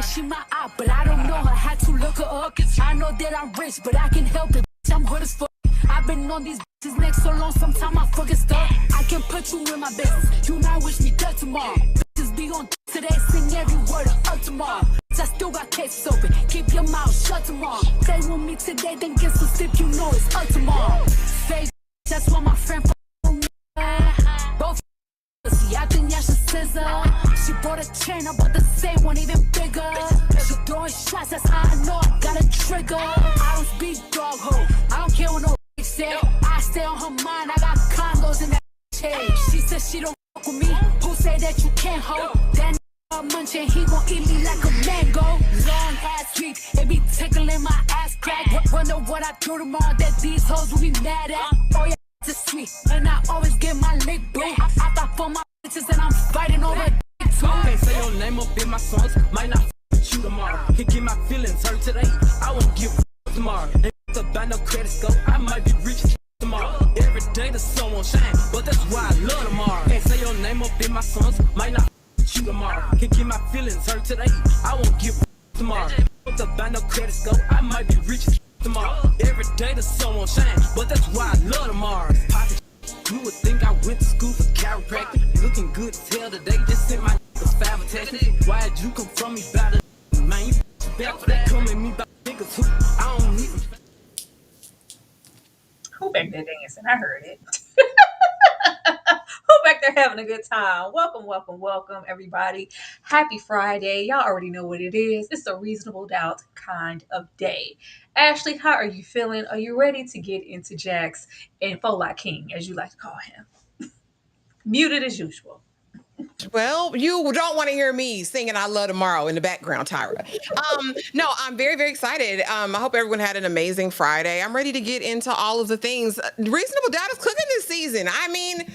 said she my eye, but I don't know her. Had to look her up. I know that I'm rich, but I can help it. I'm hood as fuck. I've been on these bitches neck so long, sometimes I fucking stuck. I can put you in my business. You might wish me dead tomorrow. Bitches be on today, sing every word of up tomorrow. I still got cases open. Keep your mouth shut tomorrow. Play with me today, then get some sleep. You know it's up tomorrow. Fake, that's what my friend me. Both see, I think y'all should scissor. She bought a chain, I bought the same one, even bigger. She throwing shots, that's how I know I got a trigger. I don't speak dog ho. I don't care what no say. I stay on her mind. I got condos in that chain. She said she don't fuck with me. Who say that you can't hold? That munching, he gon' eat me like a mango. Long ass week, it be tickling my ass crack. Wonder what I do tomorrow that these hoes will be mad at. Oh yeah, it's sweet, and I always get my lick boo. I thought for my bitches and I'm fighting over dick too. Can't say your name up in my songs. Might not with you tomorrow. Can get my feelings hurt today. I won't give a tomorrow. Ain't about no credit score. I might be rich tomorrow. Every day the sun won't shine, but that's why I love tomorrow. Can't say your name up in my songs. Might not you tomorrow. Can get my feelings hurt today. I won't give a tomorrow. Ain't about no credit score. I might be rich tomorrow. Every day the sun won't shine, but that's why I love tomorrow. You would think I went to school for chiropractic. Looking good as hell today. Just sent my five attachment. Why'd you come from me about it? Man, you better that come at me about niggas who I don't need. Who back there dancing? I heard it. Who back there having a good time? Welcome, welcome, welcome, everybody. Happy Friday. Y'all already know what it is. It's a reasonable doubt kind of day. Ashley, how are you feeling? Are you ready to get into Jax and Fola King, as you like to call him? Muted as usual. Well, you don't want to hear me singing "I Love Tomorrow" in the background, Tyra. No, I'm very, very excited. I hope everyone had an amazing Friday. I'm ready to get into all of the things. Reasonable Doubt is cooking this season. I mean,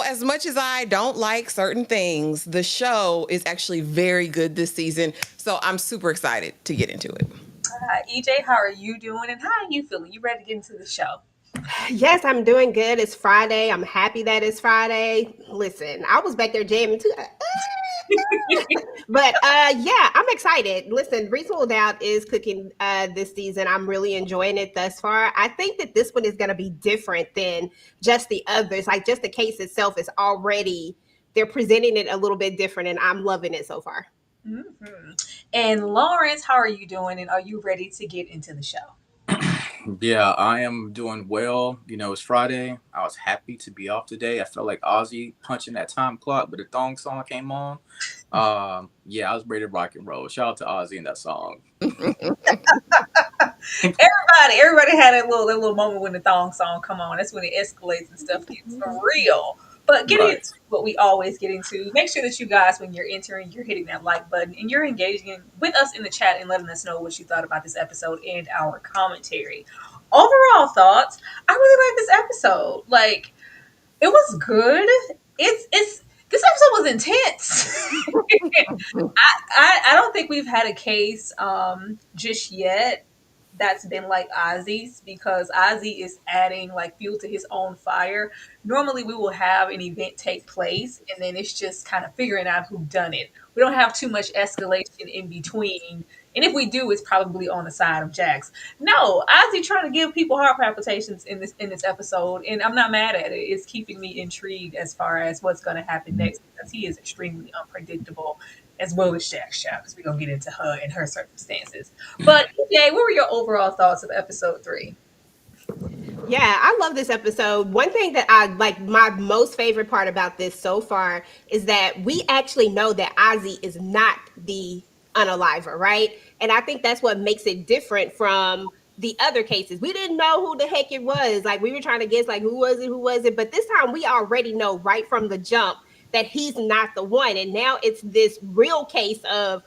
as much as I don't like certain things, the show is actually very good this season. So I'm super excited to get into it. EJ, how are you doing and how are you feeling? You ready to get into the show? Yes, I'm doing good. It's Friday. I'm happy that it's Friday. Listen, I was back there jamming too. But yeah, I'm excited. Listen, Reasonable Doubt is cooking this season. I'm really enjoying it thus far. I think that this one is going to be different than just the others. Like just the case itself is already, they're presenting it a little bit different and I'm loving it so far. Mm-hmm. And Lawrence, how are you doing and are you ready to get into the show? Yeah, I am doing well. It's Friday. I was happy to be off today. I felt like Ozzy punching that time clock, but the thong song came on. Yeah, I was ready to rock and roll. Shout out to Ozzy and that song. Everybody had that little moment when the thong song come on. That's when it escalates and stuff gets for real. But getting into what we always get into, make sure that you guys, when you're entering, you're hitting that like button and you're engaging with us in the chat and letting us know what you thought about this episode and our commentary. Overall thoughts, I really like this episode. Like, it was good. It's this episode was intense. I don't think we've had a case just yet that's been like Ozzy's, because Ozzy is adding like fuel to his own fire. Normally we will have an event take place and then it's just kind of figuring out who done it. We don't have too much escalation in between. And if we do, it's probably on the side of Jax. No, Ozzy trying to give people heart palpitations in this episode, and I'm not mad at it. It's keeping me intrigued as far as what's going to happen next, because he is extremely unpredictable, as well as Jax, because we're going to get into her and her circumstances. But, EJ, what were your overall thoughts of episode 3? Yeah, I love this episode. One thing that I like, my most favorite part about this so far is that we actually know that Ozzy is not the unaliver, right? And I think that's what makes it different from the other cases. We didn't know who the heck it was. Like, we were trying to guess, like, who was it? But this time we already know right from the jump that he's not the one. And now it's this real case of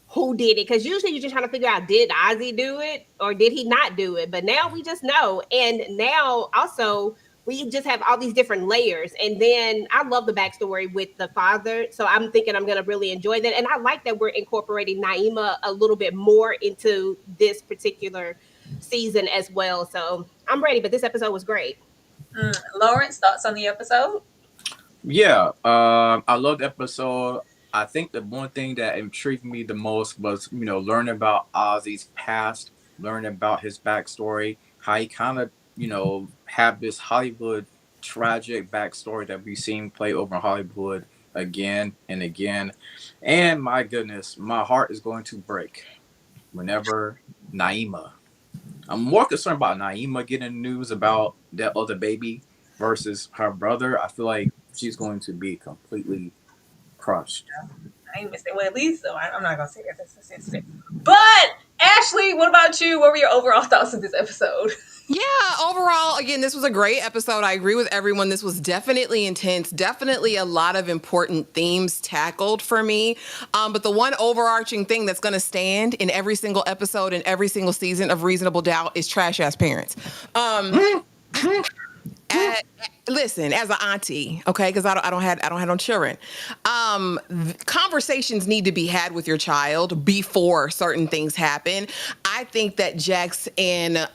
who did it, because usually you're just trying to figure out, did Ozzy do it or did he not do it? But now we just know. And now also we just have all these different layers. And then I love the backstory with the father, so I'm thinking I'm going to really enjoy that. And I like that we're incorporating Naima a little bit more into this particular season as well. So I'm ready, but this episode was great. Lawrence, thoughts on the episode? Yeah, I loved the episode. I think the one thing that intrigued me the most was, learning about Ozzy's past, learning about his backstory, how he kind of, have this Hollywood tragic backstory that we've seen play over in Hollywood again and again. And my goodness, my heart is going to break whenever Naima. I'm more concerned about Naima getting news about that other baby versus her brother. I feel like she's going to be completely crushed. I ain't missed it. Well, at least though, I'm not gonna say that that's a sensitive. But Ashley, what about you? What were your overall thoughts of this episode? Yeah, overall, again, this was a great episode. I agree with everyone. This was definitely intense, definitely a lot of important themes tackled for me. But the one overarching thing that's going to stand in every single episode and every single season of Reasonable Doubt is trash ass parents. Listen, as an auntie, okay, because I don't have no children. Conversations need to be had with your child before certain things happen. I think that Jax and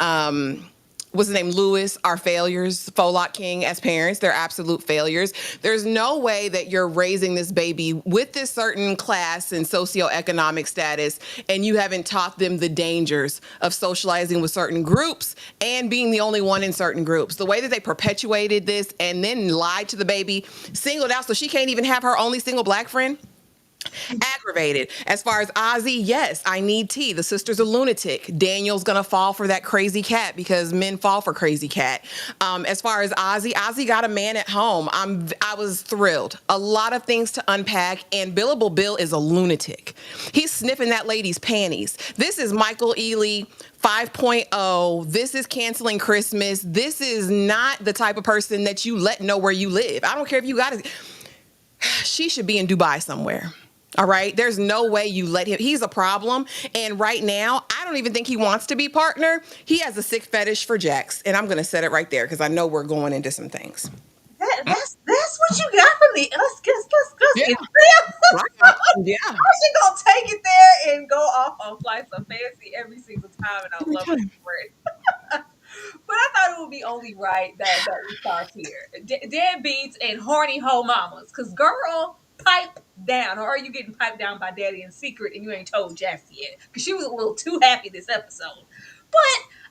what's his name, Lewis, are failures. Folok King as parents, they're absolute failures. There's no way that you're raising this baby with this certain class and socioeconomic status, and you haven't taught them the dangers of socializing with certain groups and being the only one in certain groups. The way that they perpetuated this and then lied to the baby, singled out so she can't even have her only single black friend. Aggravated. As far as Ozzy, yes, I need tea. The sister's a lunatic. Daniel's gonna fall for that crazy cat because men fall for crazy cat. As far as Ozzy got a man at home. I was thrilled. A lot of things to unpack, and Billable Bill is a lunatic. He's sniffing that lady's panties. This is Michael Ealy 5.0. This is canceling Christmas. This is not the type of person that you let know where you live. I don't care if you got it. She should be in Dubai somewhere. All right. There's no way you let him. He's a problem. And right now, I don't even think he wants to be partner. He has a sick fetish for Jax. And I'm going to set it right there because I know we're going into some things. That's what you got from the us. Yeah. Yeah. How's she gonna take it there and go off on flights of fancy every single time? And I love it for it. But I thought it would be only right that we start here. Deadbeats and horny hoe mamas. Because, girl, pipe down. Or are you getting piped down by daddy in secret and you ain't told Jaxie yet? Because she was a little too happy this episode. But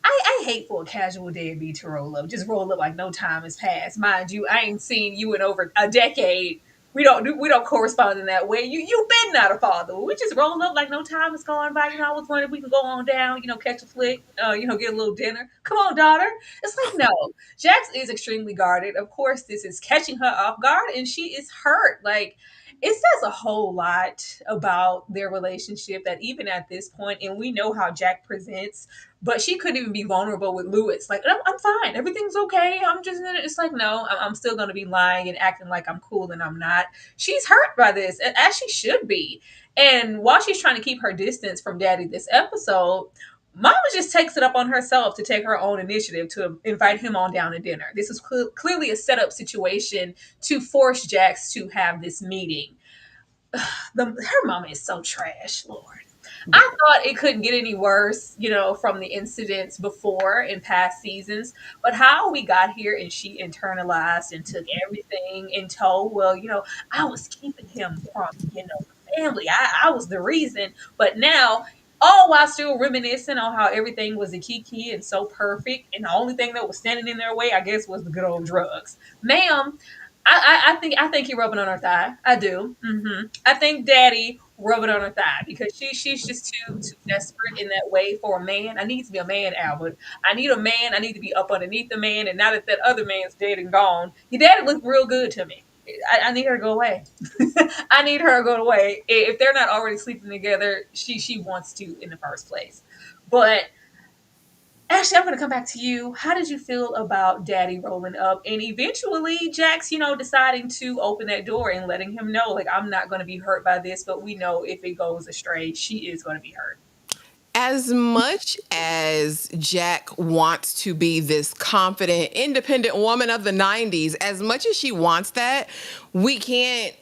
I hate for a casual deadbeat to roll up. Just roll up like no time has passed. Mind you, I ain't seen you in over a decade. We don't correspond in that way. You've been not a father. We just roll up like no time has gone by. I was wondering if we could go on down, catch a flick, get a little dinner. Come on, daughter. It's like no. Jax is extremely guarded. Of course, this is catching her off guard, and she is hurt. Like it says a whole lot about their relationship that even at this point, and we know how Jack presents, but she couldn't even be vulnerable with Lewis. Like, I'm fine. Everything's okay. I'm just, it's like, no, I'm still going to be lying and acting like I'm cool and I'm not. She's hurt by this, as she should be. And while she's trying to keep her distance from daddy this episode, Mama just takes it up on herself to take her own initiative to invite him on down to dinner. This is clearly a setup situation to force Jax to have this meeting. Her mama is so trash, Lord. I thought it couldn't get any worse, from the incidents before in past seasons. But how we got here and she internalized and took everything in tow. Well, I was keeping him from, family. I was the reason. But now, all while still reminiscing on how everything was a kiki and so perfect. And the only thing that was standing in their way, I guess, was the good old drugs. Ma'am, I think he rubbing on her thigh. I do. I think Daddy rubbing on her thigh because she's just too desperate in that way for a man. I need to be a man, Albert. I need a man. I need to be up underneath the man. And now that other man's dead and gone, your daddy looked real good to me. I need her to go away. I need her to go away. If they're not already sleeping together, she wants to in the first place. But Ashley, I'm going to come back to you. How did you feel about Daddy rolling up and eventually Jax, deciding to open that door and letting him know, like, I'm not going to be hurt by this, but we know if it goes astray, she is going to be hurt. As much as Jack wants to be this confident, independent woman of the 90s, as much as she wants that, we can't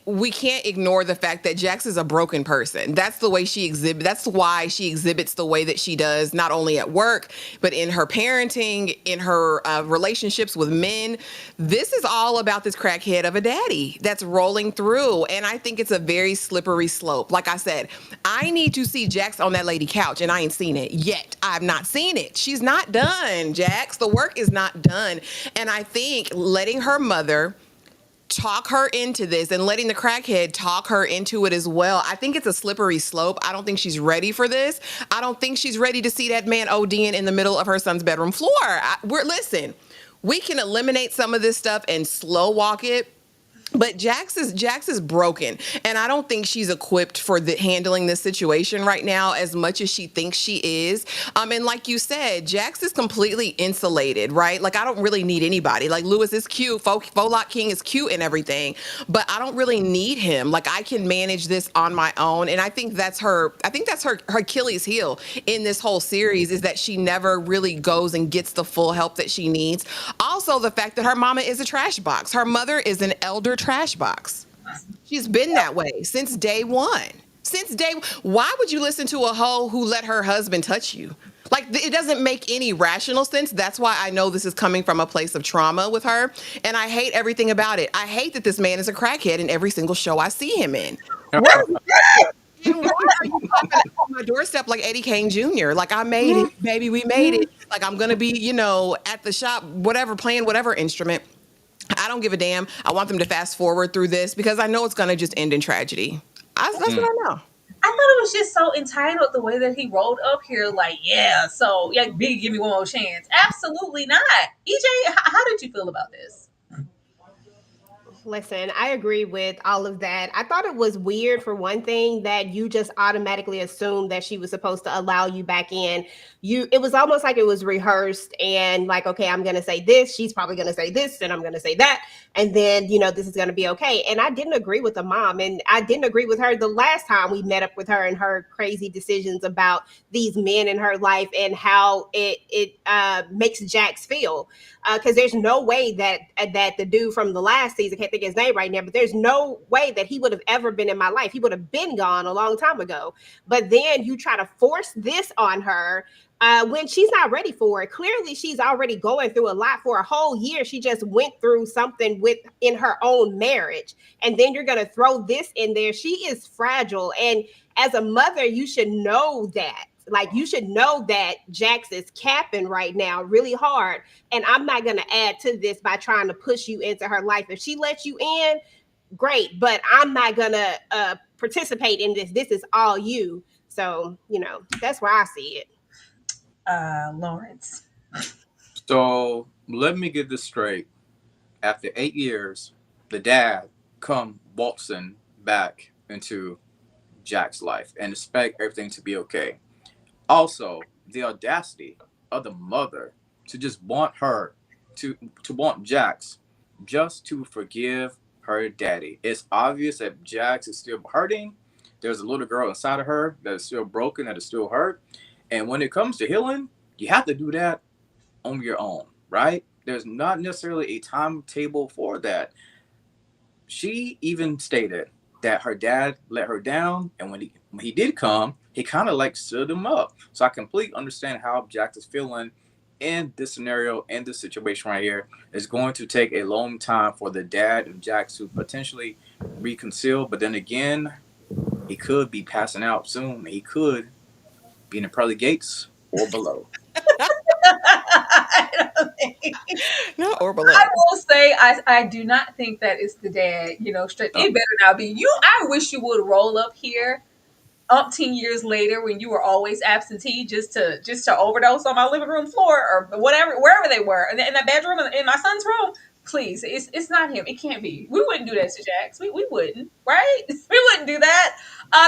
ignore the fact that Jax is a broken person. That's the way she exhibits. That's why she exhibits the way that she does, not only at work but in her parenting, in her relationships with men. This is all about this crackhead of a daddy that's rolling through, and I think it's a very slippery slope. Like I said, I need to see Jax on that lady couch, and I ain't seen it yet. I've not seen it. She's not done, Jax. The work is not done, and I think letting her mother talk her into this and letting the crackhead talk her into it as well. I think it's a slippery slope. I don't think she's ready for this. I don't think she's ready to see that man ODing in the middle of her son's bedroom floor. Listen, we can eliminate some of this stuff and slow walk it. But Jax is broken, and I don't think she's equipped for handling this situation right now as much as she thinks she is. And like you said, Jax is completely insulated, right? Like, I don't really need anybody. Like, Lewis is cute, Folok King is cute and everything, but I don't really need him. Like, I can manage this on my own, and I think that's her. I think that's her Achilles heel in this whole series, is that she never really goes and gets the full help that she needs. Also, the fact that her mama is a trash box. Her mother is an elder trash box. She's been that way since day one. Why would you listen to a hoe who let her husband touch you? Like, it doesn't make any rational sense. That's why I know this is coming from a place of trauma with her. And I hate everything about it. I hate that this man is a crackhead in every single show I see him in. Where and why are you popping up on my doorstep like Eddie Kane Jr.? Like, I made it, baby, we made it. Like, I'm going to be, at the shop, whatever, playing whatever instrument. I don't give a damn. I want them to fast forward through this because I know it's going to just end in tragedy. That's what I know. I thought it was just so entitled the way that he rolled up here, like, yeah, so yeah, big, give me one more chance. Absolutely not. EJ, how did you feel about this? Listen, I agree with all of that. I thought it was weird, for one thing, that you just automatically assumed that she was supposed to allow you back in. It was almost like it was rehearsed, and like, okay, I'm going to say this, she's probably going to say this, and I'm going to say that, and then, this is going to be okay. And I didn't agree with the mom, and I didn't agree with her the last time we met up with her and her crazy decisions about these men in her life and how it makes Jax feel. Because there's no way that the dude from the last season, I can't think of his name right now, but there's no way that he would have ever been in my life. He would have been gone a long time ago. But then you try to force this on her when she's not ready for it. Clearly, she's already going through a lot. For a whole year, she just went through something in her own marriage. And then you're going to throw this in there. She is fragile. And as a mother, you should know that. Like, you should know that Jax is capping right now really hard. And I'm not going to add to this by trying to push you into her life. If she lets you in, great. But I'm not going to participate in this. This is all you. So, that's where I see it. Lawrence. So let me get this straight. After 8 years, the dad come waltzing back into Jack's life and expect everything to be okay. Also, the audacity of the mother to just want her to want Jax just to forgive her daddy. It's obvious that Jax is still hurting. There's a little girl inside of her that is still broken, that is still hurt. And when it comes to healing, you have to do that on your own, right? There's not necessarily a timetable for that. She even stated that her dad let her down, and when he did come, he kind of like stood him up. So I completely understand how Jack is feeling in this scenario, in this situation right here. It's going to take a long time for the dad of Jack to potentially reconcile, but then again, he could be passing out soon. He could be in the pearly gates or below. No, or below. I will say, I do not think that it's the dad. Straight. It better not be you. I wish you would roll up here, umpteen years later, when you were always absentee, just to overdose on my living room floor or whatever, wherever they were, in that bedroom, in my son's room. Please, it's not him. It can't be. We wouldn't do that to Jax. We wouldn't, right? We wouldn't do that.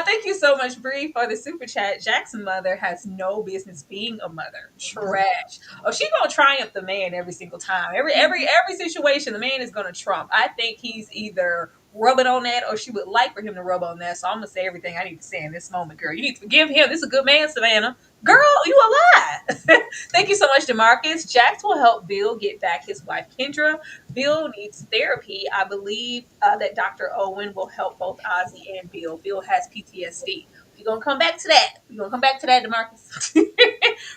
Thank you so much, Bree, for the super chat. Jack's mother has no business being a mother. Trash. Oh, she's gonna triumph the man every single time. Every situation, the man is gonna trump. I think he's either rubbing on that or she would like for him to rub on that. So I'm gonna say everything I need to say in this moment, girl. You need to forgive him. This is a good man, Savannah. Girl, you a lie. Thank you so much, DeMarcus. Jax will help Bill get back his wife, Kendra. Bill needs therapy. I believe that Dr. Owen will help both Ozzy and Bill. Bill has PTSD. We're gonna come back to that. We're gonna come back to that, Demarcus.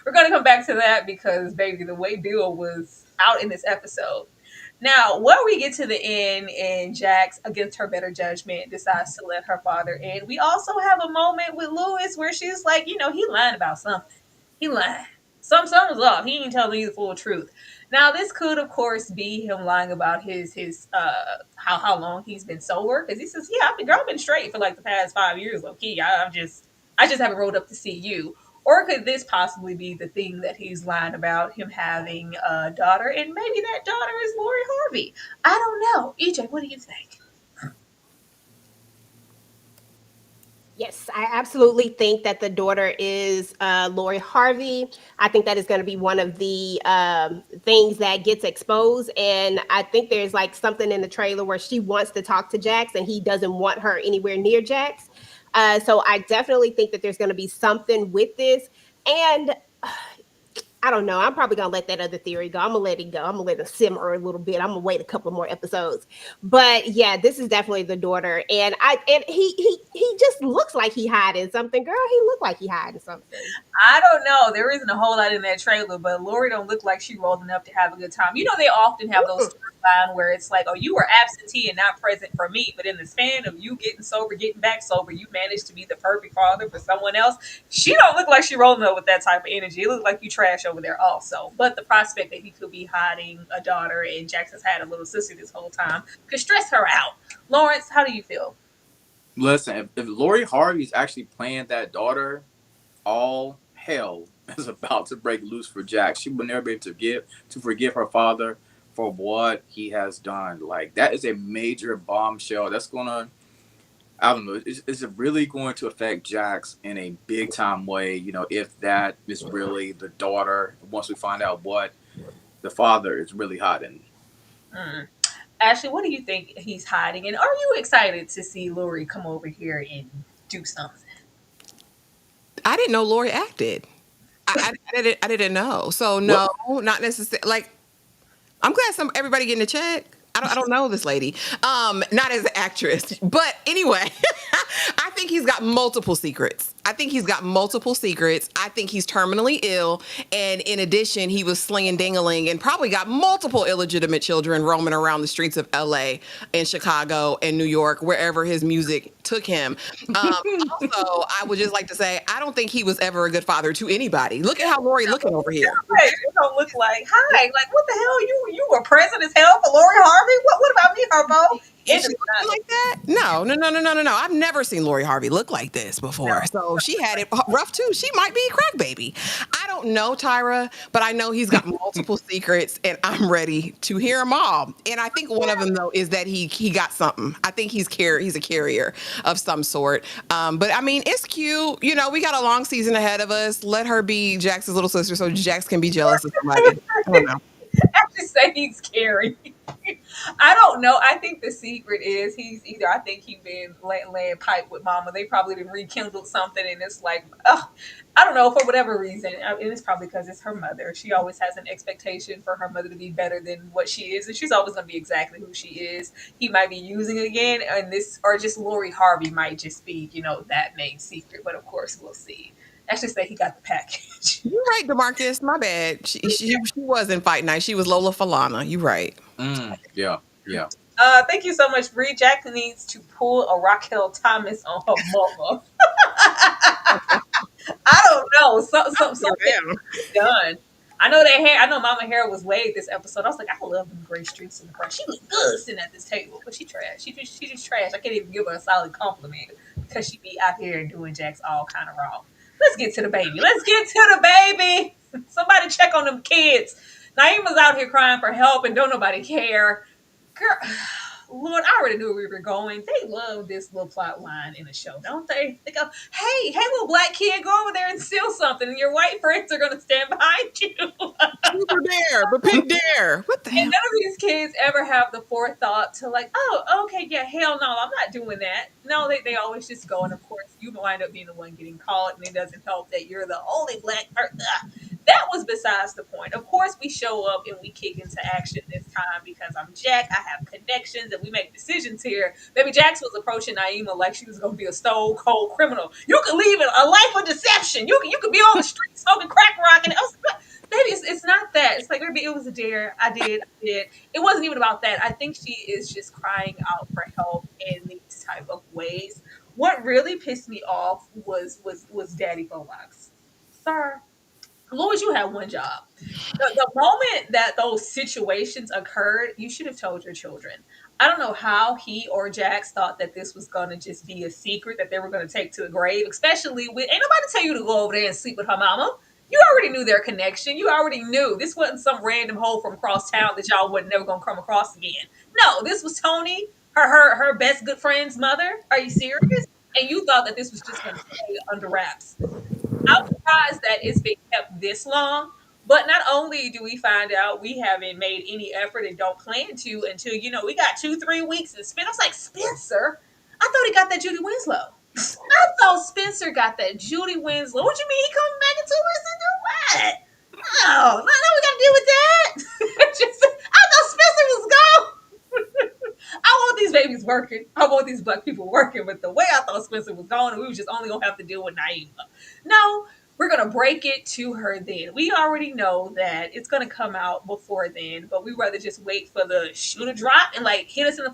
We're gonna come back to that because, baby, the way Bill was out in this episode. Now, when we get to the end and Jax, against her better judgment, decides to let her father in, we also have a moment with Lewis where she's like, he lied about something. He lied. Something's off. He ain't telling me the full truth. Now, this could, of course, be him lying about his how long he's been sober, because he says, "Yeah, I've been straight for like the past 5 years. Okay, I just haven't rolled up to see you." Or could this possibly be the thing that he's lying about, him having a daughter, and maybe that daughter is Lori Harvey? I don't know. EJ, what do you think? Yes, I absolutely think that the daughter is Lori Harvey. I think that is going to be one of the things that gets exposed. And I think there's like something in the trailer where she wants to talk to Jax and he doesn't want her anywhere near Jax. So I definitely think that there's going to be something with this. And I don't know. I'm probably gonna let that other theory go. I'm gonna let it go. I'm gonna let it simmer a little bit. I'm gonna wait a couple more episodes. But yeah, this is definitely the daughter, and he just looks like he hiding something. Girl, he looked like he hiding something. I don't know. There isn't a whole lot in that trailer, but Lori don't look like she rolling up to have a good time. They often have those storyline where it's like, "Oh, you were absentee and not present for me," but in the span of you getting sober, getting back sober, you managed to be the perfect father for someone else. She don't look like she rolling up with that type of energy. It looks like you trash over there also. But the prospect that he could be hiding a daughter and Jackson's had a little sister this whole time could stress her out. Lawrence, how do you feel? Listen, if Lori Harvey's actually playing that daughter, all hell is about to break loose for Jack. She will never be able to forgive her father for what he has done. Like that is a major bombshell. That's gonna, I don't know, is it really going to affect Jax in a big time way? If that is really the daughter, once we find out what the father is really hiding. Mm. Ashley, what do you think he's hiding? And are you excited to see Lori come over here and do something? I didn't know Lori acted. I didn't know. So What? no, not necessarily. Like, I'm glad everybody getting a check. I don't know this lady. Not as an actress, but anyway, I think he's got multiple secrets. I think he's got multiple secrets. I think he's terminally ill, and in addition, he was slinging dingaling and probably got multiple illegitimate children roaming around the streets of L.A. and Chicago and New York, wherever his music took him. Also, I would just like to say I don't think he was ever a good father to anybody. Look at how Lori looking over here. Hey, it don't look like, hi, like what the hell? You were present as hell for Lori Harvey? What about me, Harpo? Is It she does looking not look like that? No, no, no, no, no, no, no. I've never seen Lori Harvey look like this before. no. So she had it rough too. She might be a crack baby. I don't know, Tyra, but I know he's got multiple secrets, and I'm ready to hear them all. And I think one of them though is that he got something. I think he's a carrier of some sort. But I mean, it's cute. We got a long season ahead of us. Let her be Jax's little sister, so Jax can be jealous of somebody. I don't know. I just say he's scary. I don't know. I think the secret is he's either. I think he been laying pipe with Mama. They probably been rekindled something, and it's like, oh, I don't know, for whatever reason. And it's probably because it's her mother. She always has an expectation for her mother to be better than what she is, and she's always going to be exactly who she is. He might be using it again, and this, or just Lori Harvey might just be, that main secret. But of course, we'll see. Actually, say he got the package. You're right, Demarcus. My bad. She was in Fight Night. She was Lola Falana. You're right. Yeah, yeah. Thank you so much, Bree. Jack needs to pull a Raquel Thomas on her mama. I don't know. Something done. I know that hair. I know Mama hair was laid this episode. I was like, I love them gray streaks in the front. She look good sitting at this table, but she trash. She just trash. I can't even give her a solid compliment because she be out here doing Jax all kind of wrong. Let's get to the baby. Let's get to the baby. Somebody check on them kids. Naima's out here crying for help and don't nobody care. Girl, Lord, I already knew where we were going. They love this little plot line in a show, don't they? They go, hey, little black kid, go over there and steal something, and your white friends are going to stand behind you. Super dare, but pig dare. What the And hell? none of these kids ever have the forethought to like, oh, okay, yeah, hell no, I'm not doing that. No, they always just go, and of course, you wind up being the one getting caught, and it doesn't help that you're the only black person. that was besides the point. Of course, we show up and we kick into action this time because I'm Jack. I have connections and we make decisions here. Baby Jax was approaching Naima like she was going to be a stone cold criminal. You could leave a life of deception. You could be on the street smoking crack rock. And I was like, baby, it's not that. It's like, baby, it was a dare. I did. It wasn't even about that. I think she is just crying out for help in these type of ways. What really pissed me off was Daddy Bomax. Sir, Louis, you had one job. The moment that those situations occurred, you should have told your children. I don't know how he or Jax thought that this was going to just be a secret that they were going to take to the grave, especially with, ain't nobody tell you to go over there and sleep with her mama. You already knew their connection. You already knew this wasn't some random hoe from across town that y'all wasn't never going to come across again. No, this was Tony, her best good friend's mother. Are you serious? And you thought that this was just going to stay under wraps. I'm surprised that it's been kept this long. But not only do we find out we haven't made any effort and don't plan to until, we got 2, 3 weeks and Spencer. I was like, Spencer? I thought he got that Judy Winslow. I thought Spencer got that Judy Winslow. What you mean he coming back in 2 weeks to do what? Oh, no, we got to deal with that. I thought Spencer was gone. I want these babies working. I want these black people working. But the way I thought Spencer was gone, and we was just only gonna have to deal with Naima. No, we're gonna break it to her then. We already know that it's gonna come out before then, but we rather just wait for the shoe to drop and like hit us in the.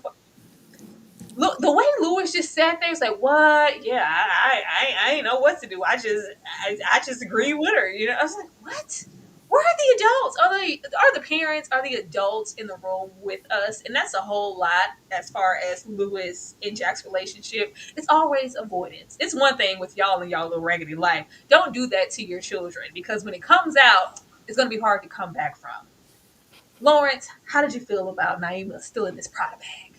Look, the way Lewis just sat there, it's like, what? Yeah, I ain't know what to do. I just agree with her. I was like, what? Where are the adults? Are the parents? Are the adults in the room with us? And that's a whole lot as far as Lewis and Jack's relationship. It's always avoidance. It's one thing with y'all and y'all little raggedy life. Don't do that to your children because when it comes out, it's gonna be hard to come back from. Lawrence, how did you feel about Naima still in this Prada bag?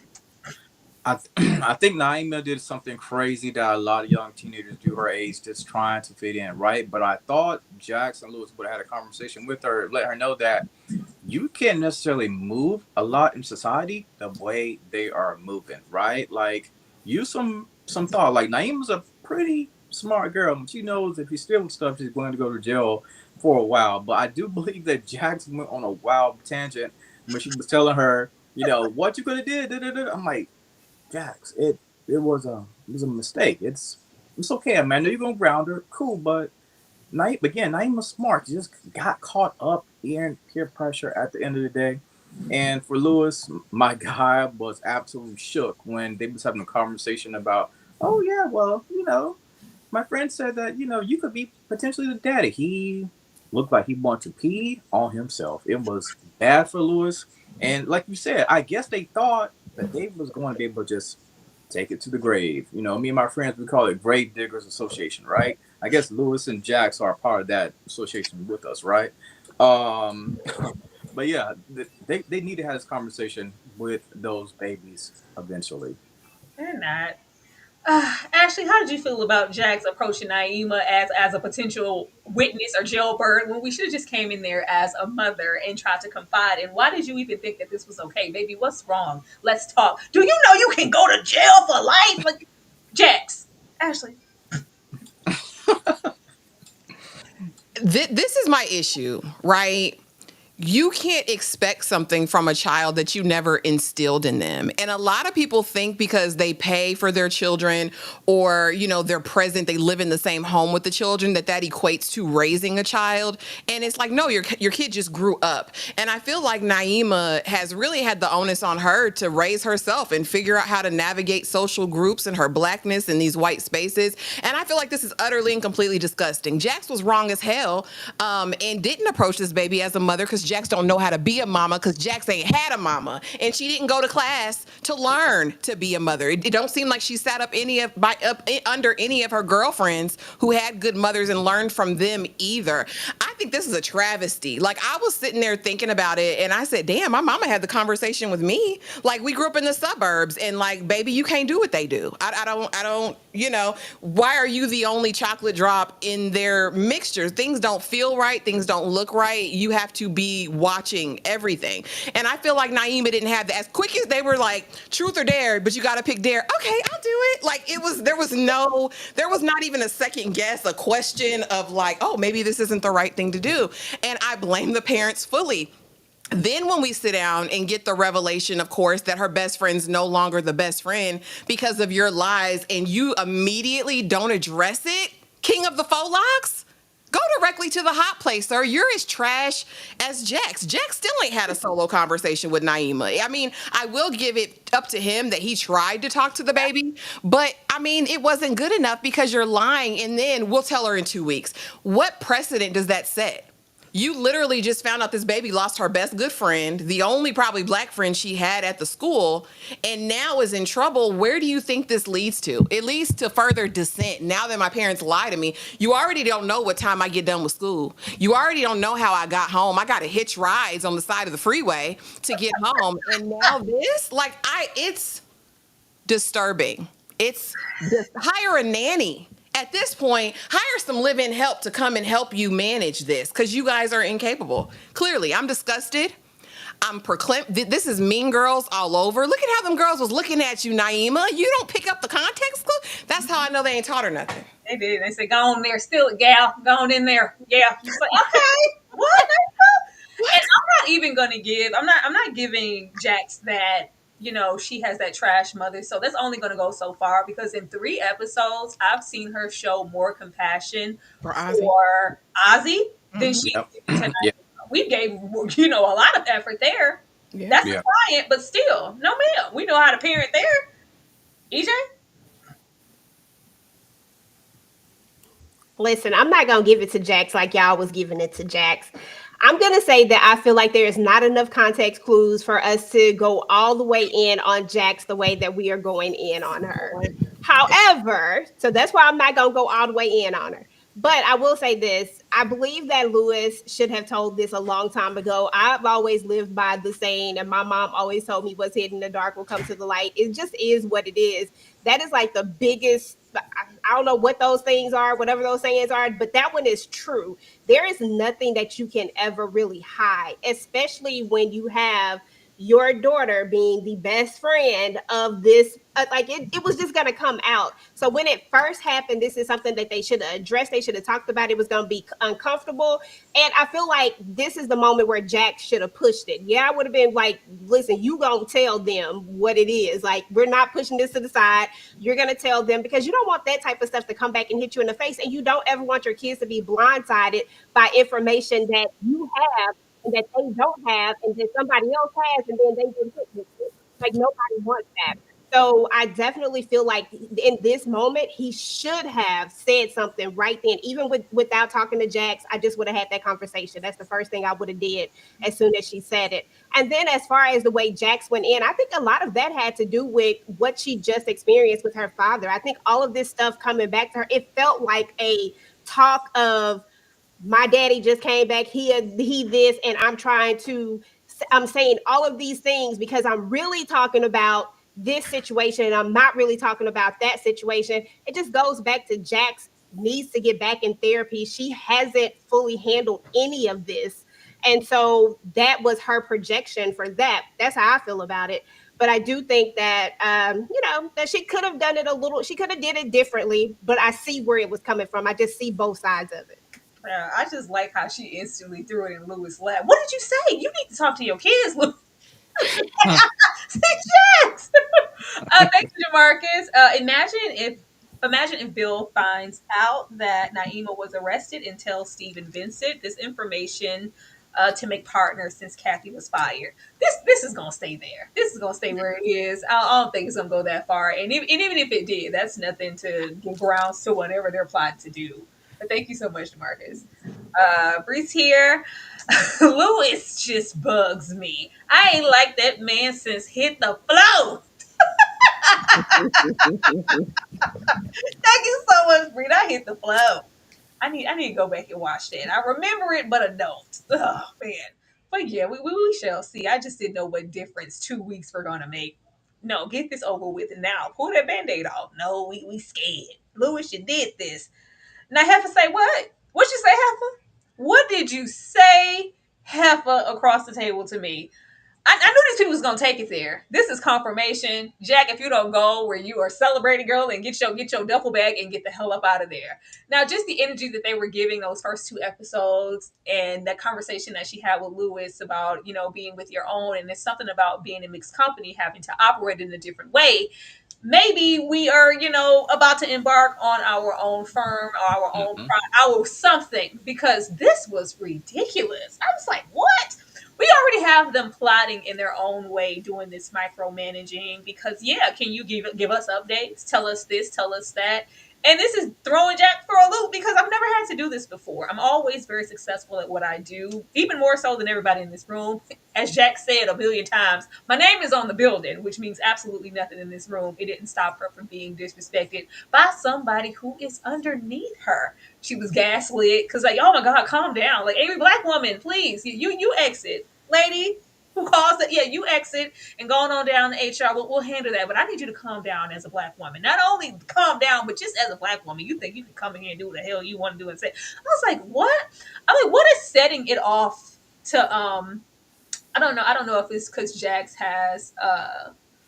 I think Naima did something crazy that a lot of young teenagers do her age, just trying to fit in, right? But I thought Jackson Lewis would have had a conversation with her, let her know that you can't necessarily move a lot in society the way they are moving, right? Like, use some thought. Like, Naima's a pretty smart girl. She knows if she's stealing stuff, she's going to go to jail for a while. But I do believe that Jackson went on a wild tangent when she was telling her, what you could have did. Da, da, da. I'm like, Jax, it was a mistake. It's okay, man. I know you're gonna ground her, cool, but Naima was smart. She just got caught up in peer pressure at the end of the day. And for Lewis, my guy was absolutely shook when they was having a conversation about, oh yeah, well, my friend said that, you could be potentially the daddy. He looked like he wanted to pee on himself. It was bad for Lewis. And like you said, I guess they thought that they was going to be able to just take it to the grave. Me and my friends, we call it Grave Diggers Association, right? I guess Lewis and Jax are a part of that association with us, right? Um, but yeah, they need to have this conversation with those babies eventually. They're not. Ashley, how did you feel about Jax approaching Naima as a potential witness or jailbird when we should have just came in there as a mother and tried to confide? And why did you even think that this was okay, baby? What's wrong? Let's talk. Do you know you can go to jail for life? Like, Jax, Ashley. This is my issue, right? You can't expect something from a child that you never instilled in them. And a lot of people think because they pay for their children or, they're present, they live in the same home with the children, that equates to raising a child. And it's like, no, your kid just grew up. And I feel like Naima has really had the onus on her to raise herself and figure out how to navigate social groups and her blackness in these white spaces. And I feel like this is utterly and completely disgusting. Jax was wrong as hell and didn't approach this baby as a mother because Jax don't know how to be a mama because Jax ain't had a mama and she didn't go to class to learn to be a mother. It don't seem like she sat up under any of her girlfriends who had good mothers and learned from them either. I think this is a travesty. Like, I was sitting there thinking about it and I said, damn, my mama had the conversation with me. Like, we grew up in the suburbs and like, baby, you can't do what they do. I don't, why are you the only chocolate drop in their mixture? Things don't feel right. Things don't look right. You have to be watching everything. And I feel like Naima didn't have that. As quick as they were like, truth or dare, but you got to pick dare. Okay, I'll do it. Like, there was not even a second guess, a question of like, oh, maybe this isn't the right thing thing to do. And I blame the parents fully. Then when we sit down and get the revelation, of course, that her best friend's no longer the best friend because of your lies, and you immediately don't address it, king of the faux locks, go directly to the hot place, sir. You're as trash as Jax. Jax still ain't had a solo conversation with Naima. I mean, I will give it up to him that he tried to talk to the baby, but I mean, it wasn't good enough because you're lying, and then we'll tell her in 2 weeks. What precedent does that set? You literally just found out this baby lost her best good friend, the only probably black friend she had at the school, and now is in trouble. Where do you think this leads to? It leads to further dissent. Now that my parents lie to me, you already don't know what time I get done with school. You already don't know how I got home. I got to hitch rides on the side of the freeway to get home. And now this, it's disturbing. It's just hire a nanny. At this point, hire some live-in help to come and help you manage this because you guys are incapable. Clearly, I'm disgusted. I'm proclaimed. This is Mean Girls all over. Look at how them girls was looking at you, Naima. You don't pick up the context clue. That's how I know they ain't taught her nothing. They did. They said, "Go on there, steal it, gal. Go on in there." Yeah. It's like, okay, what? And I'm not even gonna give. I'm not giving Jax that. She has that trash mother. So that's only gonna go so far because in 3 episodes, I've seen her show more compassion For Ozzy. for Ozzy than Mhm. she Yep. did tonight. Yeah. We gave a lot of effort there. Yeah. That's Yeah. a client, but still, no ma'am. We know how to parent there. EJ. Listen, I'm not gonna give it to Jax like y'all was giving it to Jax. I'm gonna say that I feel like there is not enough context clues for us to go all the way in on Jax the way that we are going in on her. However, so that's why I'm not gonna go all the way in on her. But I will say this: I believe that Lewis should have told this a long time ago. I've always lived by the saying, and my mom always told me, "What's hidden in the dark will come to the light." It just is what it is. That is like the biggest. I don't know what those things are, whatever those sayings are, but that one is true. There is nothing that you can ever really hide, especially when you have your daughter being the best friend of this. It was just going to come out. So when it first happened, this is something that they should have addressed. They should have talked about. It was going to be uncomfortable. And I feel like this is the moment where Jack should have pushed it. Yeah, I would have been like, listen, you going to tell them what it is. Like, we're not pushing this to the side. You're going to tell them because you don't want that type of stuff to come back and hit you in the face. And you don't ever want your kids to be blindsided by information that you have and that they don't have and that somebody else has and then they get hit with it. Like nobody wants that. So I definitely feel like in this moment he should have said something right then, even without talking to Jax. I just would have had that conversation. That's the first thing I would have did as soon as she said it. And then as far as the way Jax went in, I think a lot of that had to do with what she just experienced with her father. I think all of this stuff coming back to her, it felt like a talk of my daddy just came back, he this, and I'm saying all of these things because I'm really talking about this situation and I'm not really talking about that situation. It just goes back to Jax needs to get back in therapy. She hasn't fully handled any of this. And so that was her projection for that. That's how I feel about it. But I do think that that she could have done it a little, she could have did it differently, but I see where it was coming from. I just see both sides of it. Yeah, I just like how she instantly threw it in Louis' lap. What did you say? You need to talk to your kids, Louis. Yes. Thanks, Jamarcus. Imagine if Bill finds out that Naima was arrested and tells Stephen Vincent this information to make partners since Kathy was fired. This is gonna stay there. This is gonna stay where it is. I don't think it's gonna go that far. And even if it did, that's nothing to give grounds to whatever they're plotting to do. But thank you so much, Demarcus. Breeze here. Lewis just bugs me. I ain't like that man since hit the flow. Thank you so much, Bree. I hit the flow. I need to go back and watch that. I remember it, but I don't. Oh man. But yeah, we shall see. I just didn't know what difference 2 weeks were gonna make. No, get this over with now. Pull that band-aid off. No, we scared. Lewis, you did this. Now Heifer say what? What you say, Heifer? What did you say, Heifer, across the table to me? I knew these people was gonna take it there. This is confirmation, Jack. If you don't go where you are celebrating, girl, and get your duffel bag and get the hell up out of there. Now, just the energy that they were giving those first two episodes, and that conversation that she had with Lewis about being with your own, and it's something about being in mixed company, having to operate in a different way. Maybe we are, about to embark on our own firm, our own, Hmm. our something, because this was ridiculous. I was like, what? We already have them plotting in their own way, doing this micromanaging. Because yeah, can you give us updates? Tell us this, tell us that. And this is throwing Jack for a loop because I've never had to do this before. I'm always very successful at what I do, even more so than everybody in this room. As Jack said a million times, my name is on the building, which means absolutely nothing in this room. It didn't stop her from being disrespected by somebody who is underneath her. She was gaslit because, like, oh my God, calm down. Like, every black woman, please, you exit. Lady who caused it, yeah, you exit and going on down to HR. We'll handle that. But I need you to calm down as a black woman. Not only calm down, but just as a black woman, you think you can come in here and do what the hell you want to do and say. I was like, what? I'm like, what is setting it off to I don't know. I don't know if it's because Jax has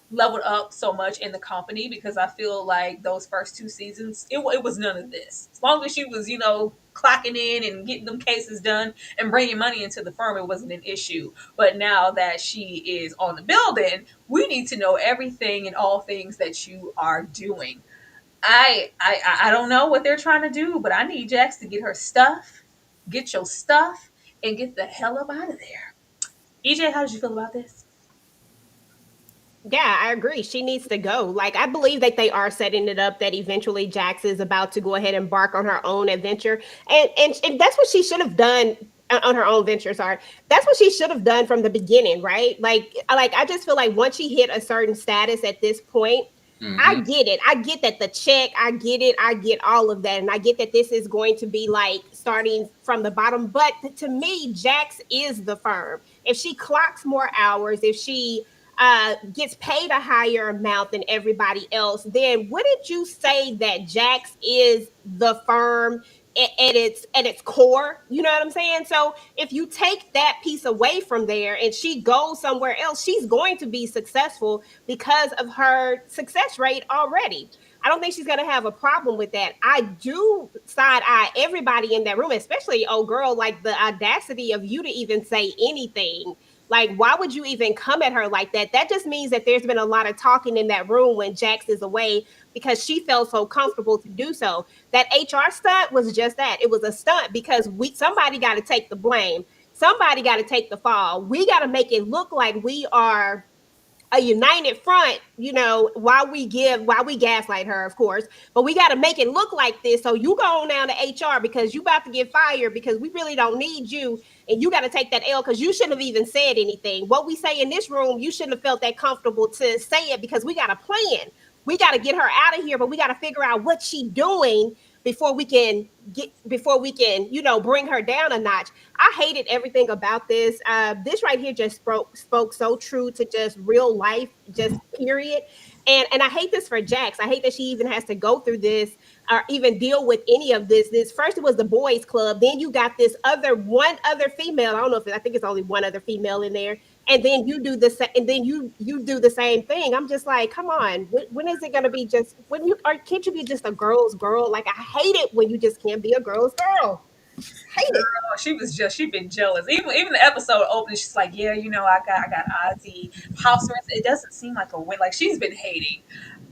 leveled up so much in the company, because I feel like those first two seasons, it was none of this. As long as she was, clocking in and getting them cases done and bringing money into the firm, it wasn't an issue. But now that she is on the building, we need to know everything and all things that you are doing. I don't know what they're trying to do, but I need Jax to get her stuff, get your stuff, and get the hell up out of there. EJ, how did you feel about this? Yeah, I agree. She needs to go. Like, I believe that they are setting it up that eventually Jax is about to go ahead and embark on her own adventure. And that's what she should have done on her own venture. Sorry. That's what she should have done from the beginning, right? Like I just feel like once she hit a certain status at this point, I Hmm. get it. I get that the check, I get it. I get all of that. And I get that this is going to be like starting from the bottom. But to me, Jax is the firm. If she clocks more hours, if she gets paid a higher amount than everybody else, then wouldn't you say that Jax is the firm at its core? You know what I'm saying? So if you take that piece away from there and she goes somewhere else, she's going to be successful because of her success rate already. I don't think she's going to have a problem with that. I do side eye everybody in that room, especially old girl, like the audacity of you to even say anything. Like, why would you even come at her like that? That just means that there's been a lot of talking in that room when Jax is away because she felt so comfortable to do so. That HR stunt was just that. It was a stunt because somebody got to take the blame. Somebody got to take the fall. We got to make it look like we are a united front, while we gaslight her, of course, but we got to make it look like this. So you go on down to HR because you about to get fired because we really don't need you, and you got to take that L because you shouldn't have even said anything. What we say in this room, you shouldn't have felt that comfortable to say it because we got a plan. We got to get her out of here, but we got to figure out what she doing before we can bring her down a notch. I hated everything about this. This right here just spoke so true to just real life, just period. And I hate this for Jax. I hate that she even has to go through this or even deal with any of this. This first it was the boys club, then you got this one other female. I don't know if I think it's only one other female in there, and then you do and then you do the same thing. I'm just like, come on, when is it gonna be just when you or can't you be just a girl's girl? Like, I hate it when you just can't be a girl's girl. Hate it. Oh, she been jealous. Even the episode opened, she's like, yeah, I got Ozzy house arrest. It doesn't seem like a win. Like, she's been hating.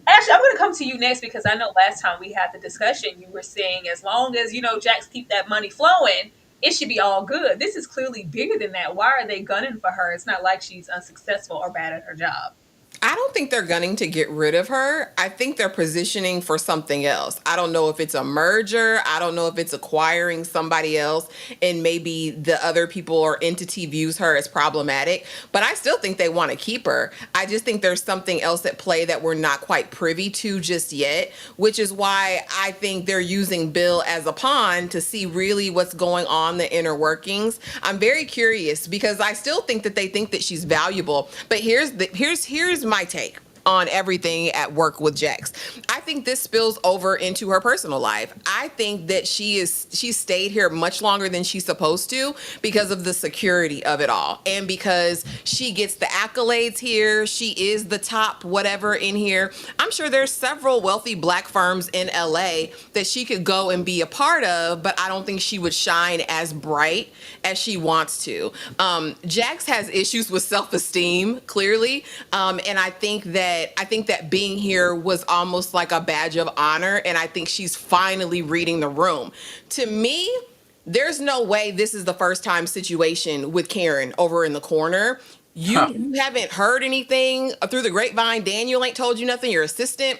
Actually, I'm gonna come to you next because I know last time we had the discussion, you were saying as long as Jax keep that money flowing, it should be all good. This is clearly bigger than that. Why are they gunning for her? It's not like she's unsuccessful or bad at her job. I don't think they're gunning to get rid of her. I think they're positioning for something else. I don't know if it's a merger. I don't know if it's acquiring somebody else and maybe the other people or entity views her as problematic. But I still think they want to keep her. I just think there's something else at play that we're not quite privy to just yet, which is why I think they're using Bill as a pawn to see really what's going on, the inner workings. I'm very curious because I still think that they think that she's valuable. But here's my take. on everything at work with Jax. I think this spills over into her personal life. I think that she stayed here much longer than she's supposed to because of the security of it all, and because she gets the accolades here. She is the top whatever in here. I'm sure there's several wealthy black firms in LA that she could go and be a part of, but I don't think she would shine as bright as she wants to. Jax has issues with self-esteem, clearly, and I think that being here was almost like a badge of honor, and I think she's finally reading the room. To me, there's no way this is the first time situation with Karen over in the corner. Huh. You haven't heard anything through the grapevine. Daniel ain't told you nothing. Your assistant.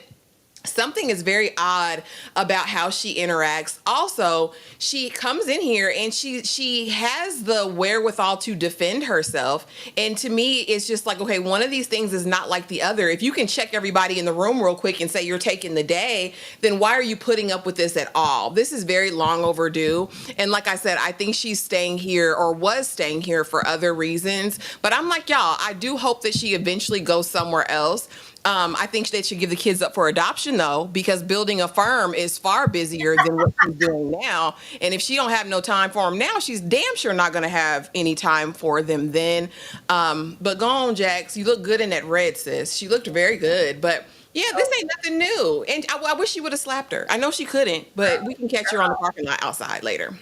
Something is very odd about how she interacts. Also, she comes in here and she has the wherewithal to defend herself. And to me, it's just like, okay, one of these things is not like the other. If you can check everybody in the room real quick and say you're taking the day, then why are you putting up with this at all? This is very long overdue. And like I said, I think she's staying here, or was staying here, for other reasons. But I'm like, y'all, I do hope that she eventually goes somewhere else. I think they should give the kids up for adoption, though, because building a firm is far busier than what she's doing now. And if she don't have no time for them now, she's damn sure not going to have any time for them then. But go on, Jax. You look good in that red, sis. She looked very good. But yeah, this ain't nothing new. And I wish she would have slapped her. I know she couldn't, but we can catch her on the parking lot outside later.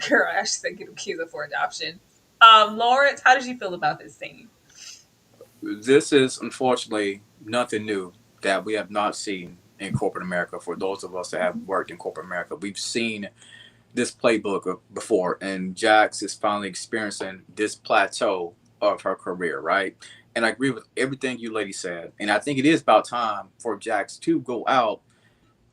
Girl, I should say give them kids up for adoption. Lawrence, how did you feel about this scene? This is unfortunately nothing new that we have not seen in corporate America. For those of us that have worked in corporate America, we've seen this playbook before, and Jax is finally experiencing this plateau of her career, right? And I agree with everything you lady said. And I think it is about time for Jax to go out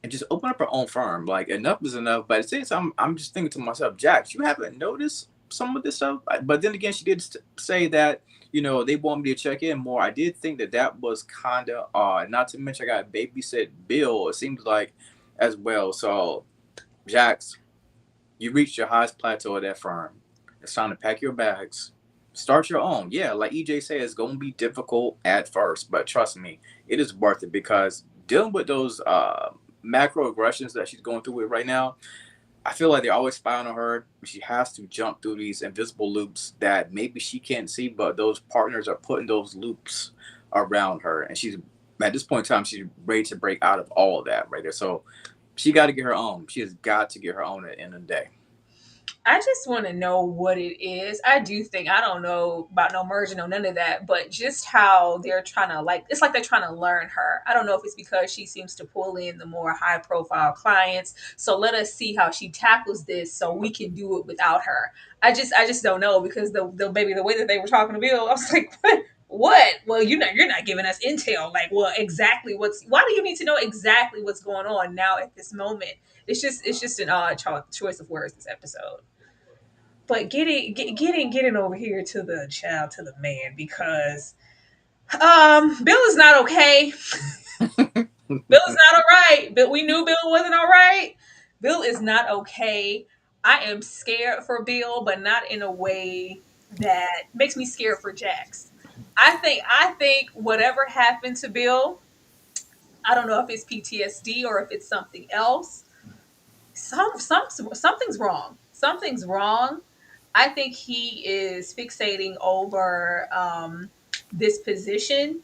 and just open up her own firm. Like, enough is enough. But at the same time, I'm just thinking to myself, Jax, you haven't noticed some of this stuff. But then again, she did say that, they want me to check in more. I did think that that was kind of odd. Not to mention, I got babysit Bill, it seems like, as well. So, Jax, you reached your highest plateau of that firm. It's time to pack your bags. Start your own. Yeah, like EJ said, it's going to be difficult at first, but trust me, it is worth it, because dealing with those macro aggressions that she's going through with right now, I feel like they're always spying on her. She has to jump through these invisible loops that maybe she can't see, but those partners are putting those loops around her. And she's, at this point in time, she's ready to break out of all of that right there. So she got to get her own. She has got to get her own at the end of the day. I just want to know what it is. I do think, I don't know about no merging or none of that, but just how they're trying to, like, it's like they're trying to learn her. I don't know if it's because she seems to pull in the more high profile clients. So let us see how she tackles this so we can do it without her. I just don't know, because the baby, the way that they were talking to Bill, I was like, what? What? Well, you're not giving us intel. Like, well, exactly why do you need to know exactly what's going on now at this moment? It's just an odd choice of words this episode. But getting over here to the child, to the man, because Bill is not okay. Bill is not all right. But we knew Bill wasn't all right. Bill is not okay. I am scared for Bill, but not in a way that makes me scared for Jax. I think whatever happened to Bill, I don't know if it's PTSD or if it's something else. Something's wrong. Something's wrong. I think he is fixating over this position,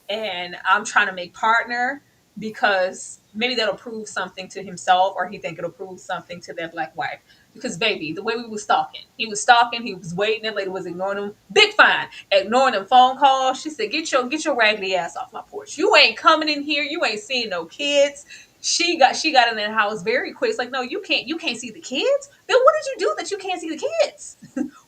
and I'm trying to make partner because maybe that'll prove something to himself, or he think it'll prove something to their black wife. Because baby, the way we was stalking, he was waiting. That lady was ignoring him. Big fine, ignoring them phone calls. She said, "Get your raggedy ass off my porch. You ain't coming in here. You ain't seeing no kids." She got in that house very quick. It's like, no, you can't see the kids. Bill, what did you do that you can't see the kids?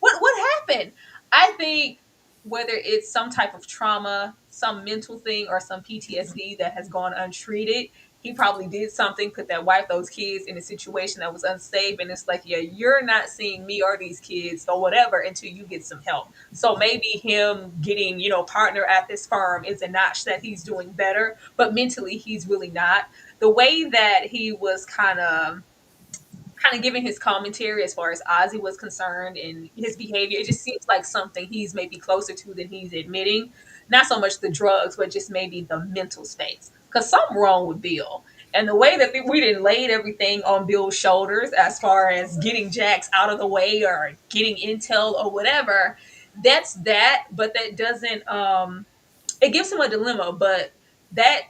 What happened? I think whether it's some type of trauma, some mental thing, or some PTSD that has gone untreated, he probably did something, put that wife, those kids in a situation that was unsafe. And it's like, yeah, you're not seeing me or these kids or whatever until you get some help. So maybe him getting, partner at this firm is a notch that he's doing better, but mentally he's really not. The way that he was kind of kind of giving his commentary as far as Ozzy was concerned and his behavior. It just seems like something he's maybe closer to than he's admitting. Not so much the drugs, but just maybe the mental space. Because something wrong with Bill. And the way that we didn't laid everything on Bill's shoulders as far as getting Jax out of the way or getting intel or whatever, that's that. But that doesn't it gives him a dilemma, but that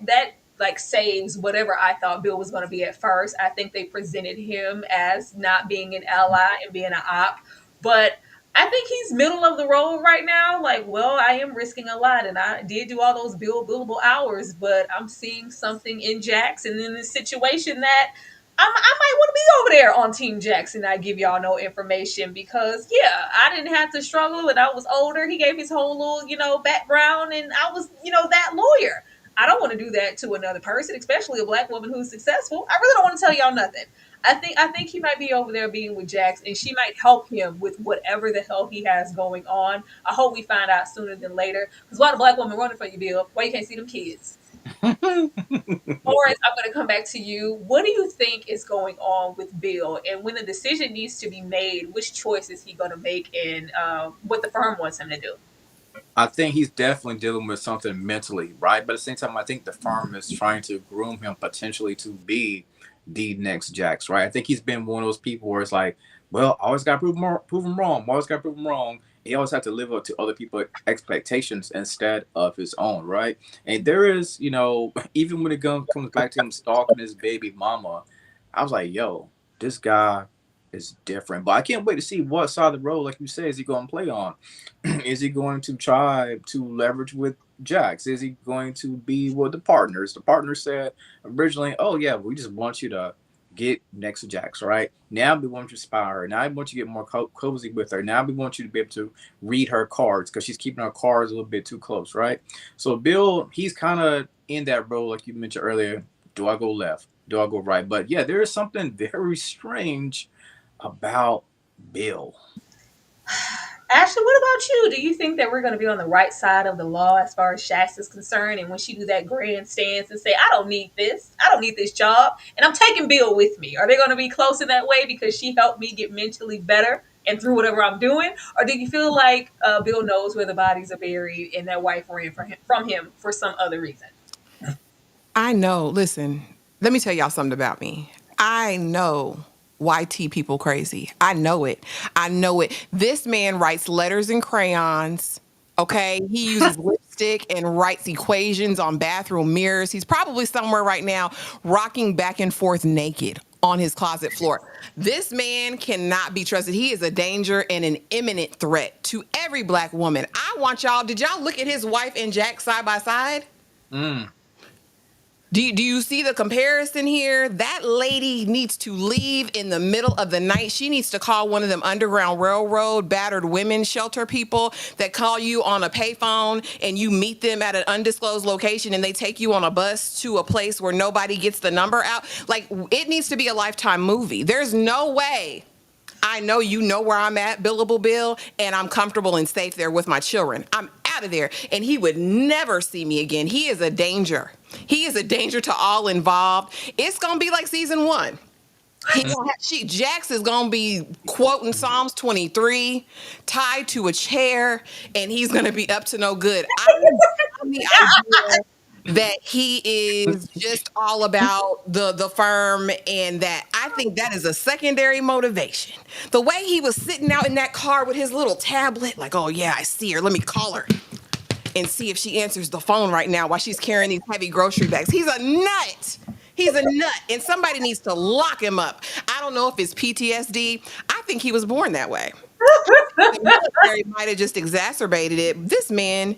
like saves whatever I thought Bill was going to be at first. I think they presented him as not being an ally and being an op, but I think he's middle of the road right now. Like, well, I am risking a lot, and I did do all those billable hours, but I'm seeing something in Jax, and in this situation that I might want to be over there on Team Jackson. I give y'all no information because, yeah, I didn't have to struggle and I was older. He gave his whole little, background and I was, that lawyer. I don't want to do that to another person, especially a black woman who's successful. I really don't want to tell y'all nothing. I think he might be over there being with Jax and she might help him with whatever the hell he has going on. I hope we find out sooner than later. Because why the black woman running for you, Bill? Why you can't see them kids? Lawrence, I'm going to come back to you. What do you think is going on with Bill? And when the decision needs to be made, which choice is he going to make and what the firm wants him to do? I think he's definitely dealing with something mentally, right? But at the same time, I think the firm is trying to groom him potentially to be the next Jax, right? I think he's been one of those people where it's like, well, I always got to prove him wrong. I always got to prove him wrong. He always had to live up to other people's expectations instead of his own, right? And there is, even when it comes back to him stalking his baby mama, I was like, yo, this guy is different. But I can't wait to see what side of the road, like you said, is he going to play on. Is he going to try to leverage with Jax? Is he going to be with the partners? The partner said originally, "Oh yeah, we just want you to get next to Jax, right? Now we want you to spy her. Now we want you to get more cozy with her. Now we want you to be able to read her cards because she's keeping her cards a little bit too close, right?" So Bill, he's kind of in that role, like you mentioned earlier. Do I go left? Do I go right? But yeah, there is something very strange about Bill. Ashley, what about you? Do you think that we're going to be on the right side of the law as far as Shax is concerned? And when she do that grand stance and say, I don't need this. I don't need this job. And I'm taking Bill with me. Are they going to be close in that way because she helped me get mentally better and through whatever I'm doing? Or do you feel like Bill knows where the bodies are buried and that wife ran from him for some other reason? I know. Listen, let me tell y'all something about me. I know YT people crazy. I know it. I know it. This man writes letters and crayons. Okay. He uses lipstick and writes equations on bathroom mirrors. He's probably somewhere right now rocking back and forth naked on his closet floor. This man cannot be trusted. He is a danger and an imminent threat to every black woman. I want y'all, did y'all look at his wife and Jack side by side? Mm. Do you see the comparison here? That lady needs to leave in the middle of the night. She needs to call one of them Underground Railroad battered women shelter people that call you on a payphone and you meet them at an undisclosed location and they take you on a bus to a place where nobody gets the number out. Like, it needs to be a Lifetime movie. There's no way. I know you know where I'm at, Billable Bill, and I'm comfortable and safe there with my children. I'm out of there, and he would never see me again. He is a danger. He is a danger to all involved. It's gonna be like season one. Jax is gonna be quoting Psalms 23, tied to a chair, and he's gonna be up to no good. I'm the idea that he is just all about the firm, and that I think that is a secondary motivation. The way he was sitting out in that car with his little tablet, like, oh yeah, I see her. Let me call her and see if she answers the phone right now while she's carrying these heavy grocery bags. He's a nut. He's a nut, and somebody needs to lock him up. I don't know if it's PTSD. I think he was born that way. The military might have just exacerbated it. This man,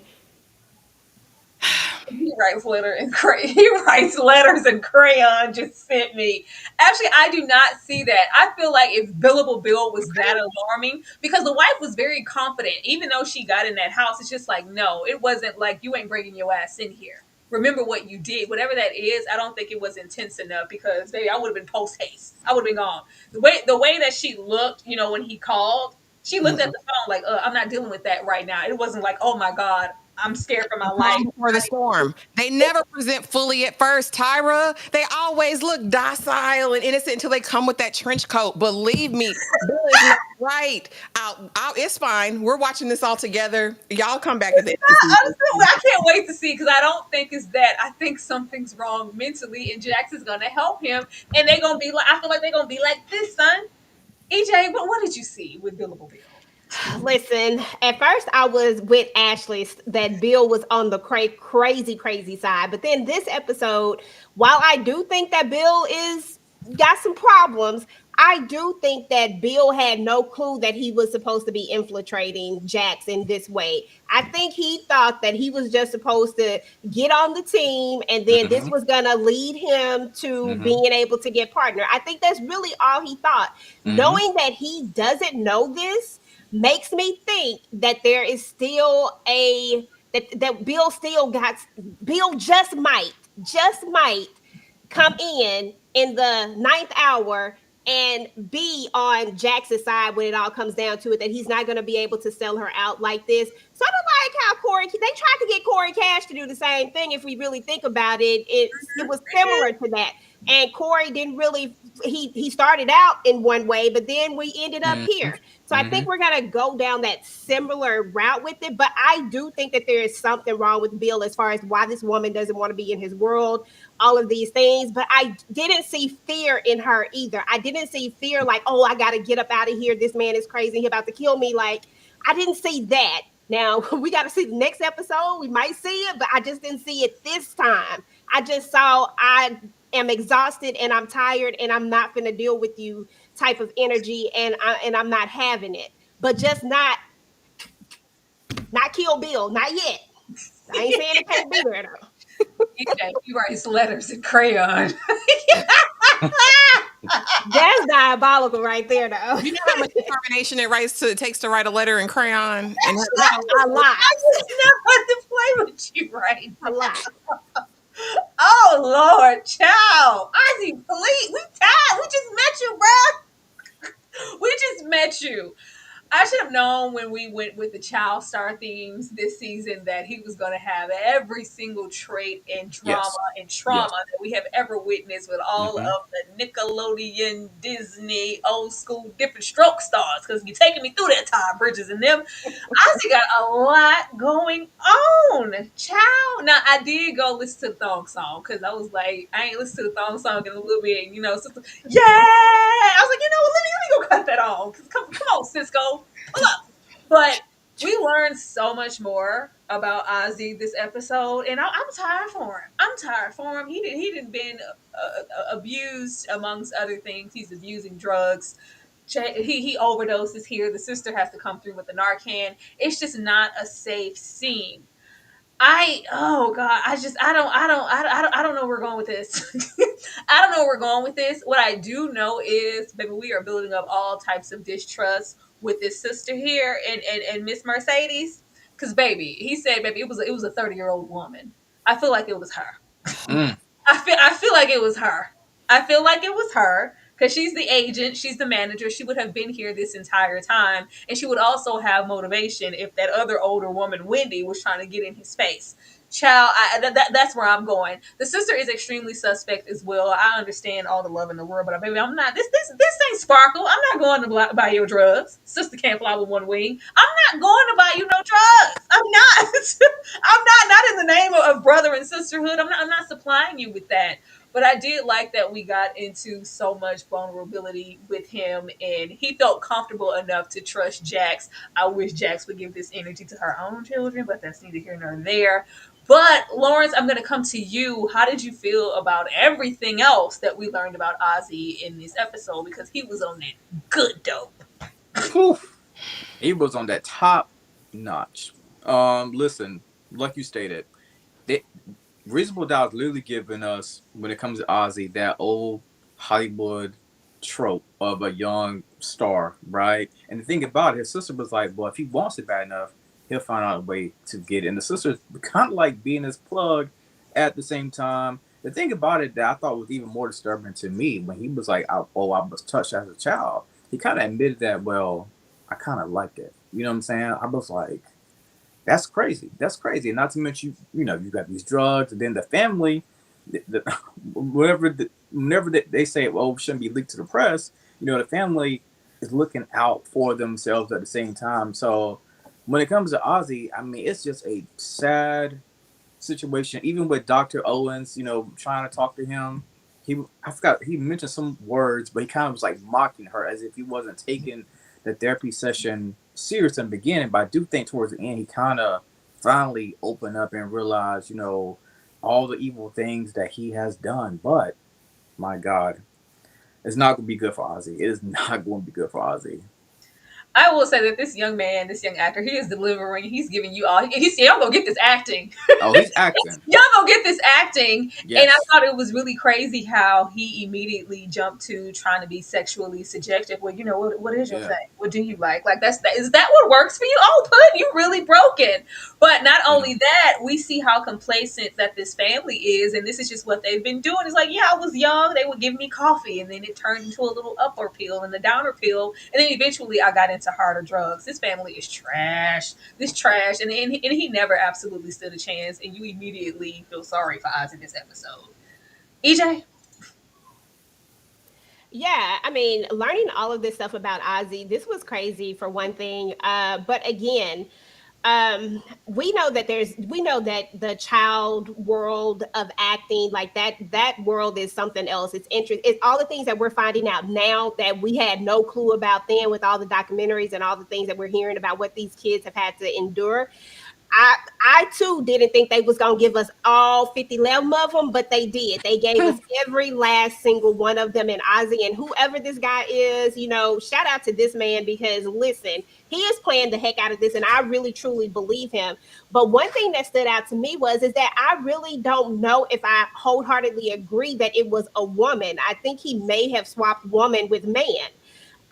He writes he writes letters and crayon just sent me. Actually, I do not see that. I feel like if Billable Bill was that alarming, because the wife was very confident, even though she got in that house, it's just like, no, it wasn't like you ain't bringing your ass in here. Remember what you did, whatever that is. I don't think it was intense enough because baby, I would have been post haste. I would have been gone. The way that she looked, when he called, she looked at the phone like, I'm not dealing with that right now. It wasn't like, oh my God, I'm scared for my Calm life. before the storm. They never present fully at first, Tyra. They always look docile and innocent until they come with that trench coat. Believe me, Bill is not right. It's fine. We're watching this all together. Y'all come back at the end of the season. Honestly, I can't wait to see because I don't think it's that. I think something's wrong mentally, and Jax is gonna help him, and they're gonna be like, I feel like they're gonna be like this, son. EJ, what did you see with Billable Bill? Listen, at first I was with Ashley that Bill was on the crazy side, but then this episode, while I do think that Bill is got some problems, I do think that Bill had no clue that he was supposed to be infiltrating Jax in this way. I think he thought that he was just supposed to get on the team and then this Mm-hmm. was going to lead him to Mm-hmm. being able to get partner. I think that's really all he thought. Mm-hmm. Knowing that he doesn't know this makes me think that there is still that Bill just might come in the ninth hour and be on Jax's side when it all comes down to it, that he's not going to be able to sell her out like this. Sort of like how they tried to get Corey Cash to do the same thing. If we really think about it, it was similar to that. And Corey didn't really, he started out in one way, but then we ended up Mm-hmm. here. So I think we're going to go down that similar route with it. But I do think that there is something wrong with Bill as far as why this woman doesn't want to be in his world, all of these things. But I didn't see fear in her either. I didn't see fear like, oh, I got to get up out of here. This man is crazy. He's about to kill me. Like, I didn't see that. Now, we got to see the next episode. We might see it, but I just didn't see it this time. I just saw I am exhausted and I'm tired and I'm not going to deal with you type of energy, and I'm not having it. But just not kill Bill, not yet. I ain't saying it can't be there though. EJ, he writes letters in crayon. That's diabolical right there though. You know how much determination it takes to write a letter in crayon? And A lot. I just never to play with you right A lot. Oh Lord, child. Ozzy, please. We tired. We just met you, bro. We just met you. I should have known when we went with the child star themes this season that he was going to have every single trait and drama Yes. and trauma Yes. that we have ever witnessed with all Mm-hmm. of the Nickelodeon, Disney, old school, different stroke stars. Because you're taking me through that time, Bridges and them. Ozzy got a lot going on, child. Now I did go listen to the thong song because I was like, I ain't listened to the thong song in a little bit, yeah. I was like, let me go cut that on. Come on, Cisco. Look, but we learned so much more about Ozzy this episode, and I'm tired for him. I'm tired for him. He didn't been abused amongst other things. He's abusing drugs. He overdoses here. The sister has to come through with the Narcan. It's just not a safe scene. Oh God, I don't know where we're going with this. I don't know where we're going with this. What I do know is, baby, we are building up all types of distrust with this sister here and Miss Mercedes. Cause baby, he said, baby, it was a 30-year-old woman. I feel like it was her. Mm. I feel like it was her. I feel like it was her because she's the agent, she's the manager. She would have been here this entire time, and she would also have motivation if that other older woman, Wendy, was trying to get in his face. Child, that's where I'm going. The sister is extremely suspect as well. I understand all the love in the world, but baby, I'm not. This ain't Sparkle. I'm not going to buy your drugs. Sister can't fly with one wing. I'm not going to buy you no drugs. I'm not. I'm not in the name of brother and sisterhood. I'm not supplying you with that. But I did like that we got into so much vulnerability with him, and he felt comfortable enough to trust Jax. I wish Jax would give this energy to her own children, but that's neither here nor there. But Lawrence, I'm going to come to you. How did you feel about everything else that we learned about Ozzy in this episode? Because he was on that good dope. Whew. He was on that top notch. Listen, like you stated, they, Reasonable Doubt is literally giving us, when it comes to Ozzy, that old Hollywood trope of a young star, right? And the thing about it, his sister was like, well, if he wants it bad enough, he'll find out a way to get it. And the sister's kind of like being his plug at the same time. The thing about it that I thought was even more disturbing to me when he was like, I was touched as a child. He kind of admitted that, well, I kind of liked it. You know what I'm saying? I was like, That's crazy. That's crazy. And not to mention, you got these drugs, and then the family, whenever they say, well, it shouldn't be leaked to the press, the family is looking out for themselves at the same time. So when it comes to Ozzy, I mean, it's just a sad situation. Even with Dr. Owens, trying to talk to him, I forgot he mentioned some words, but he kind of was like mocking her as if he wasn't taking the therapy session serious in the beginning. But I do think towards the end he kind of finally opened up and realized, all the evil things that he has done. But my God, it's not going to be good for Ozzy. It is not going to be good for Ozzy. I will say that this young man, this young actor, he is delivering. He's giving you all. He's y'all gonna get this acting. Oh, he's acting. Y'all gonna get this acting. And I Yes. thought it was really crazy how he immediately jumped to trying to be sexually subjective. Well, what is your Yeah. thing? What do you like? Like is that what works for you? Oh, put you really broken. But not Yeah. only that, we see how complacent that this family is, and this is just what they've been doing. It's like, yeah, I was young, they would give me coffee, and then it turned into a little upper pill and the downer pill, and then eventually I got into harder drugs. This family is trash. This trash, and he never absolutely stood a chance, and you immediately feel sorry for Oz in this episode. EJ, Yeah, I mean, learning all of this stuff about Ozzy, this was crazy for one thing. But again, we know that the child world of acting, like that world is something else. It's interesting. It's all the things that we're finding out now that we had no clue about then, with all the documentaries and all the things that we're hearing about what these kids have had to endure. I I too didn't think they was gonna give us all 50 of them, but they did. They gave us every last single one of them in Ozzy, and whoever this guy is, shout out to this man, because listen, he is playing the heck out of this, and I really truly believe him. But one thing that stood out to me is that I really don't know if I wholeheartedly agree that it was a woman. I think he may have swapped woman with man.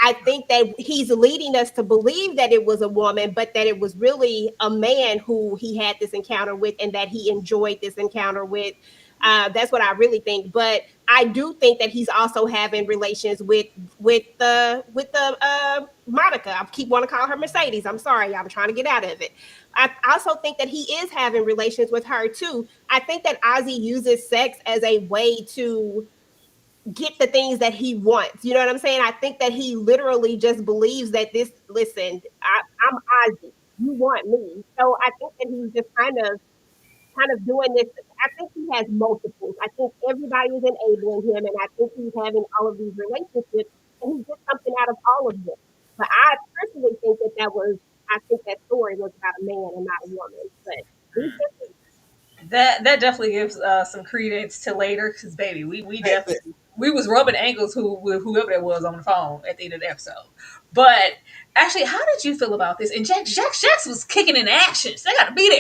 I think that he's leading us to believe that it was a woman, but that it was really a man who he had this encounter with, and that he enjoyed this encounter with. That's what I really think. But I do think that he's also having relations with the Monica. I keep wanting to call her Mercedes. I'm sorry, I'm trying to get out of it. I also think that he is having relations with her too. I think that Ozzy uses sex as a way to get the things that he wants. You know what I'm saying? I think that he literally just believes that I'm Ozzy. You want me. So I think that he's just kind of doing this. I think he has multiples. I think everybody is enabling him, and I think he's having all of these relationships, and he gets something out of all of them. But I personally think I think that story was about a man and not a woman. But these that definitely gives some credence to later, because baby, we definitely we was rubbing ankles with whoever that was on the phone at the end of the episode. But actually, how did you feel about this? And Jax was kicking in action. They gotta be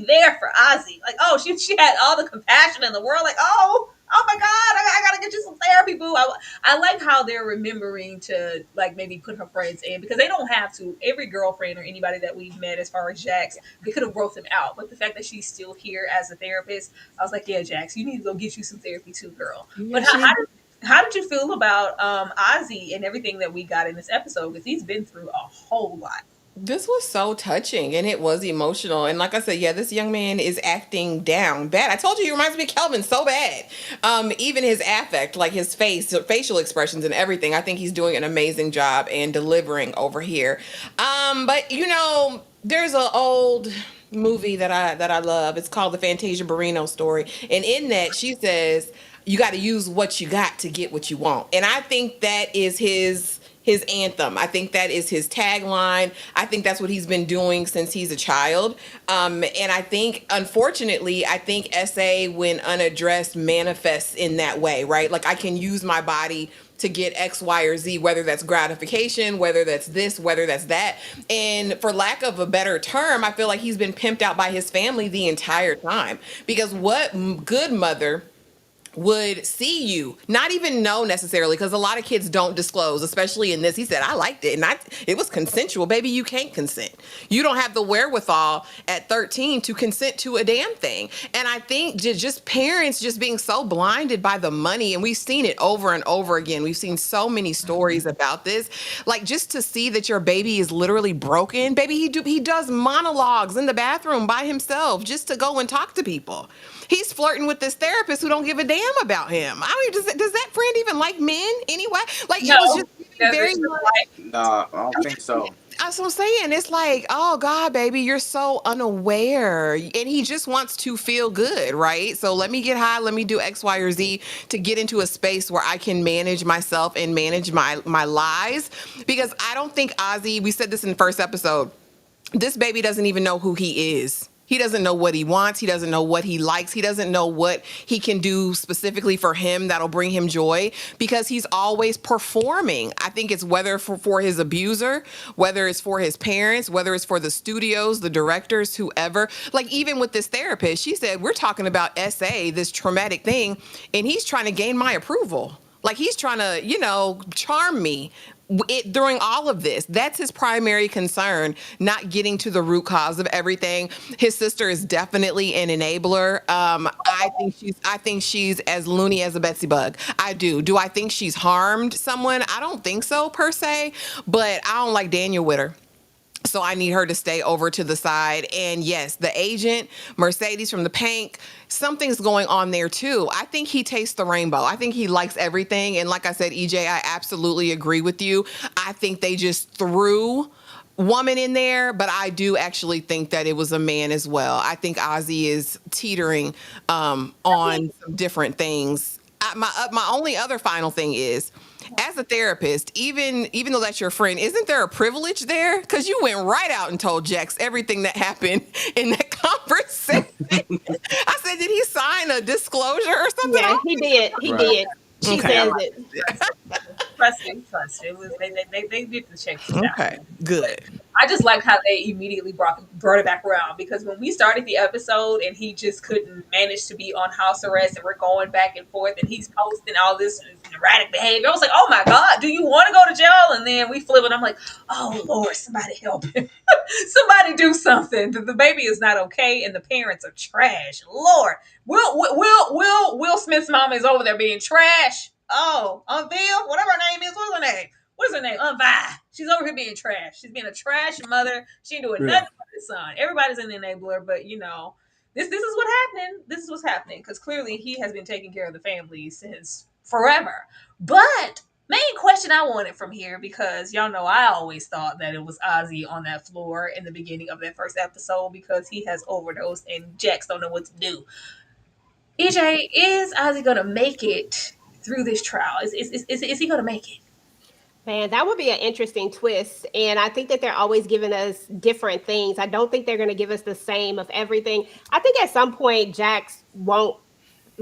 there for Ozzy. Like, oh, she had all the compassion in the world. Like, oh my God, I gotta get you some therapy, boo. I like how they're remembering to like maybe put her friends in, because they don't have to. Every girlfriend or anybody that we've met, as far as Jax, they could have wrote them out. But the fact that she's still here as a therapist, I was like, yeah, Jax, you need to go get you some therapy too, girl. Yeah, But how did you feel about Ozzy and everything that we got in this episode? Because he's been through a whole lot. this was so touching and it was emotional. And like I said, yeah, this young man is acting down bad. I told you he reminds me of Kelvin so bad. Even his affect, like his facial expressions and everything. I think he's doing an amazing job and delivering over here. But there's an old movie that I love. It's called The Fantasia Barrino Story. And in that she says, you got to use what you got to get what you want. And I think that is his anthem. I think that is his tagline. I think that's what he's been doing since he's a child. And I think, unfortunately, I think SA, when unaddressed, manifests in that way, right? Like, I can use my body to get X, Y, or Z, whether that's gratification, whether that's this, whether that's that. And for lack of a better term, I feel like he's been pimped out by his family the entire time. Because what good mother would see you, not even know necessarily, because a lot of kids don't disclose, especially in this. He said, I liked it, and it was consensual. Baby, you can't consent. You don't have the wherewithal at 13 to consent to a damn thing. And I think just parents just being so blinded by the money, and we've seen it over and over again. We've seen so many stories about this. Like, just to see that your baby is literally broken. Baby, he does monologues in the bathroom by himself just to go and talk to people. He's flirting with this therapist who don't give a damn about him. I mean, does that friend even like men anyway? Like, it was No, just very it's much. like, Nah, I don't think so. That's what I'm saying. It's like, oh God, baby, you're so unaware. And he just wants to feel good, right? So let me get high, let me do X, Y, or Z to get into a space where I can manage myself and manage my lies. Because I don't think Ozzy, we said this in the first episode, this baby doesn't even know who he is. He doesn't know what he wants. He doesn't know what he likes. He doesn't know what he can do specifically for him that'll bring him joy, because he's always performing. I think it's whether for his abuser, whether it's for his parents, whether it's for the studios, the directors, whoever. Like, even with this therapist, she said, we're talking about SA, this traumatic thing, and he's trying to gain my approval. Like, he's trying to, charm me during all of this. That's his primary concern, not getting to the root cause of everything. His sister is definitely an enabler. I think she's as loony as a Betsy Bug. I do. Do I think she's harmed someone? I don't think so per se, but I don't like Daniel with her. So I need her to stay over to the side. And yes, the agent, Mercedes from the Pank, something's going on there too. I think he tastes the rainbow. I think he likes everything. And like I said, EJ, I absolutely agree with you. I think they just threw woman in there, but I do actually think that it was a man as well. I think Ozzy is teetering on some different things. My only other final thing is, as a therapist, even though that's your friend, isn't there a privilege there? Because you went right out and told Jax everything that happened in that conversation. I said, did he sign a disclosure or something? Yeah, he did. He Right. did. She Okay. says it. trust. It was they did the checks down. Okay, good. I just liked how they immediately brought it back around, because when we started the episode and he just couldn't manage to be on house arrest, and we're going back and forth and he's posting all this erratic behavior, I was like, oh my God, do you want to go to jail? And then we flip it. I'm like, oh Lord, somebody help him. Somebody do something. The baby is not okay and the parents are trash. Lord, Will Smith's mom is over there being trash. Oh, Bill, whatever her name is, what's her name? What's her name? Vi. She's over here being trash. She's being a trash mother. She ain't doing nothing for his son. Everybody's an enabler, but this is what's happening. This is what's happening, because clearly he has been taking care of the family since forever. But main question I wanted from here, because y'all know I always thought that it was Ozzy on that floor in the beginning of that first episode, because he has overdosed and Jax don't know what to do. EJ, is Ozzy gonna make it through this trial? Is he gonna make it? Man, that would be an interesting twist. And I think that they're always giving us different things. I don't think they're going to give us the same of everything. I think at some point, Jax won't,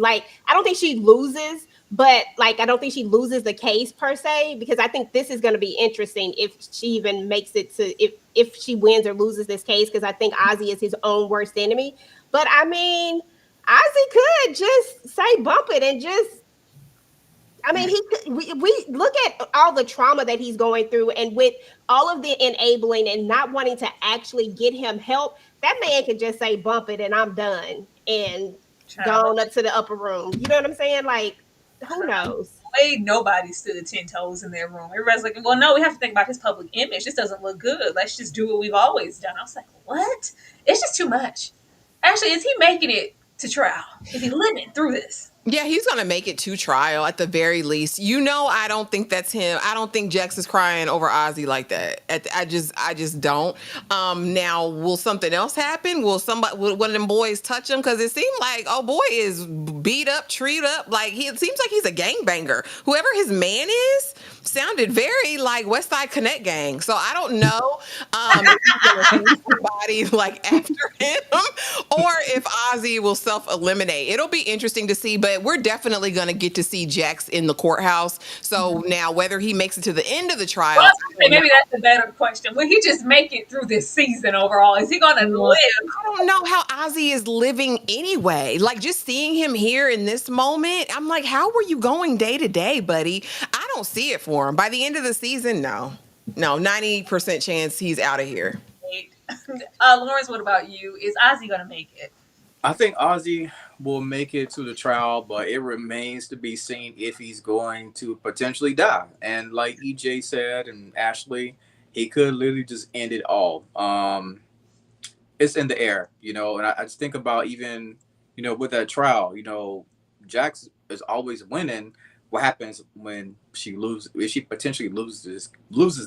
I don't think she loses, but I don't think she loses the case per se, because I think this is going to be interesting if she even makes it to, if she wins or loses this case, because I think Ozzy is his own worst enemy. But I mean, Ozzy could just say bump it and just, I mean, we look at all the trauma that he's going through, and with all of the enabling and not wanting to actually get him help, that man can just say bump it and I'm done and go on up to the upper room. You know what I'm saying? Like, who knows? Way nobody stood 10 toes in their room. Everybody's like, well, no, we have to think about his public image. This doesn't look good. Let's just do what we've always done. I was like, what? It's just too much. Actually, is he making it to trial? Is he living through this? Yeah, he's going to make it to trial at the very least. I don't think that's him. I don't think Jax is crying over Ozzy like that. I just don't. Now, will something else happen? Will one of them boys touch him? Because it seemed like, oh boy is beat up, treed up. It seems like he's a gangbanger. Whoever his man is sounded very like West Side Connect gang. So I don't know if he's going to use somebody after him, or if Ozzy will self-eliminate. It'll be interesting to see, but but we're definitely going to get to see Jax in the courthouse. So now, whether he makes it to the end of the Well, I trial, was I gonna say don't maybe that's a better question. Will he just make it through this season overall? Is he gonna know. live? I don't know how Ozzy is living anyway. Like, just seeing him here in this moment, I'm like, how were you going day to day, buddy? I don't see it for him. By the end of the season, no. No, 90% chance he's out of here. Lawrence, what about you? Is Ozzy gonna make it? I think Ozzy will make it to the trial, but it remains to be seen if he's going to potentially die. And like EJ said and Ashley, he could literally just end it all. It's in the air, and I just think about even, with that trial, Jax is always winning. What happens when she loses? If she potentially loses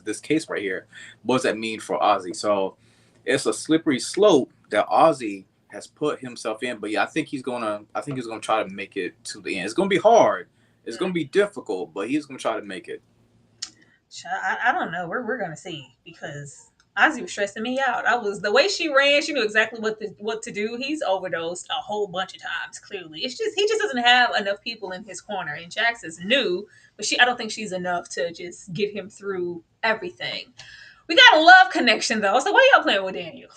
this case right here, what does that mean for Ozzy? So it's a slippery slope that Ozzy has put himself in. But yeah, I think he's gonna try to make it to the end. It's gonna be hard. It's gonna be difficult, but he's gonna try to make it. I don't know. We're gonna see because Ozzy was stressing me out. I was the way she ran. She knew exactly what to do. He's overdosed a whole bunch of times. Clearly, it's just he just doesn't have enough people in his corner. And Jax is new, but I don't think she's enough to just get him through everything. We got a love connection though. So why y'all playing with Daniel?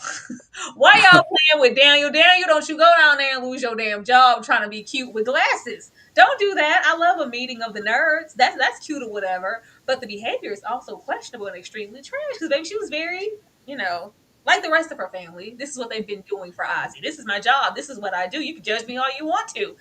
Why y'all playing with Daniel? Daniel, don't you go down there and lose your damn job trying to be cute with glasses. Don't do that. I love a meeting of the nerds. That's cute or whatever. But the behavior is also questionable and extremely trash because baby, she was very, you know, like the rest of her family. This is what they've been doing for Ozzy. This is my job. This is what I do. You can judge me all you want to.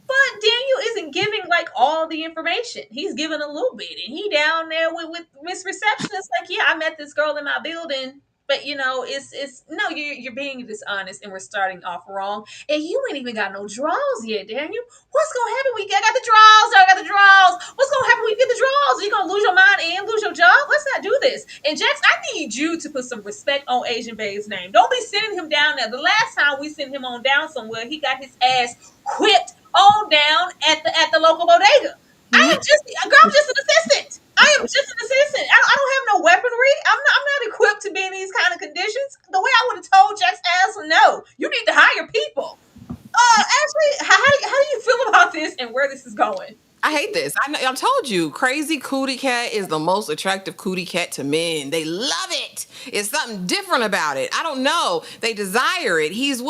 But Daniel isn't giving like all the information. He's giving a little bit, and he down there with Miss Receptionist. Like, yeah, I met this girl in my building, but it's no, you're being dishonest, and we're starting off wrong. And you ain't even got no draws yet, Daniel. What's gonna happen when you got the draws? I got the draws. What's gonna happen when you get the draws? Are you gonna lose your mind and lose your job? Let's not do this. And Jax, I need you to put some respect on Asian Babe's name. Don't be sending him down there. The last time we sent him on down somewhere, he got his ass whipped on down at the local bodega. I'm just an assistant. I am just an assistant. I don't have no weaponry. I'm not equipped to be in these kind of conditions. The way I would have told Jack's ass, no, you need to hire people. Ashley, how do you feel about this and where this is going? I hate this. I told you, crazy cootie cat is the most attractive cootie cat to men. They love it. It's something different about it. I don't know. They desire it. He's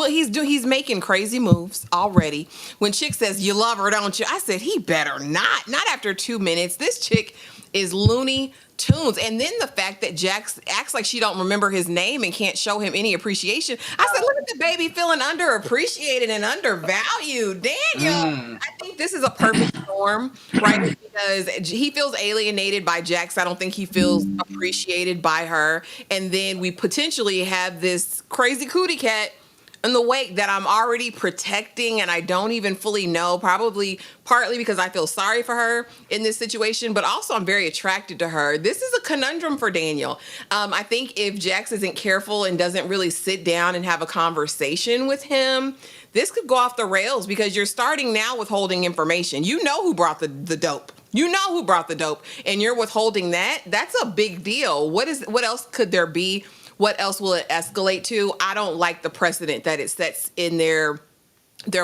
making crazy moves already. When chick says, "You love her, don't you?" I said, he better not. Not after 2 minutes. This chick is Looney Tunes. And then the fact that Jax acts like she don't remember his name and can't show him any appreciation. I said, look at the baby feeling underappreciated and undervalued. Daniel, Mm. I think this is a perfect storm, right? Because he feels alienated by Jax. I don't think he feels appreciated by her. And then we potentially have this crazy cootie cat in the wake that I'm already protecting, and I don't even fully know, probably partly because I feel sorry for her in this situation, but also I'm very attracted to her. This is a conundrum for Daniel. I think if Jax isn't careful and doesn't really sit down and have a conversation with him, this could go off the rails because you're starting now withholding information. You know who brought the dope. You know who brought the dope, and you're withholding that. That's a big deal. What else could there be? What else will it escalate to? I don't like the precedent that it sets in their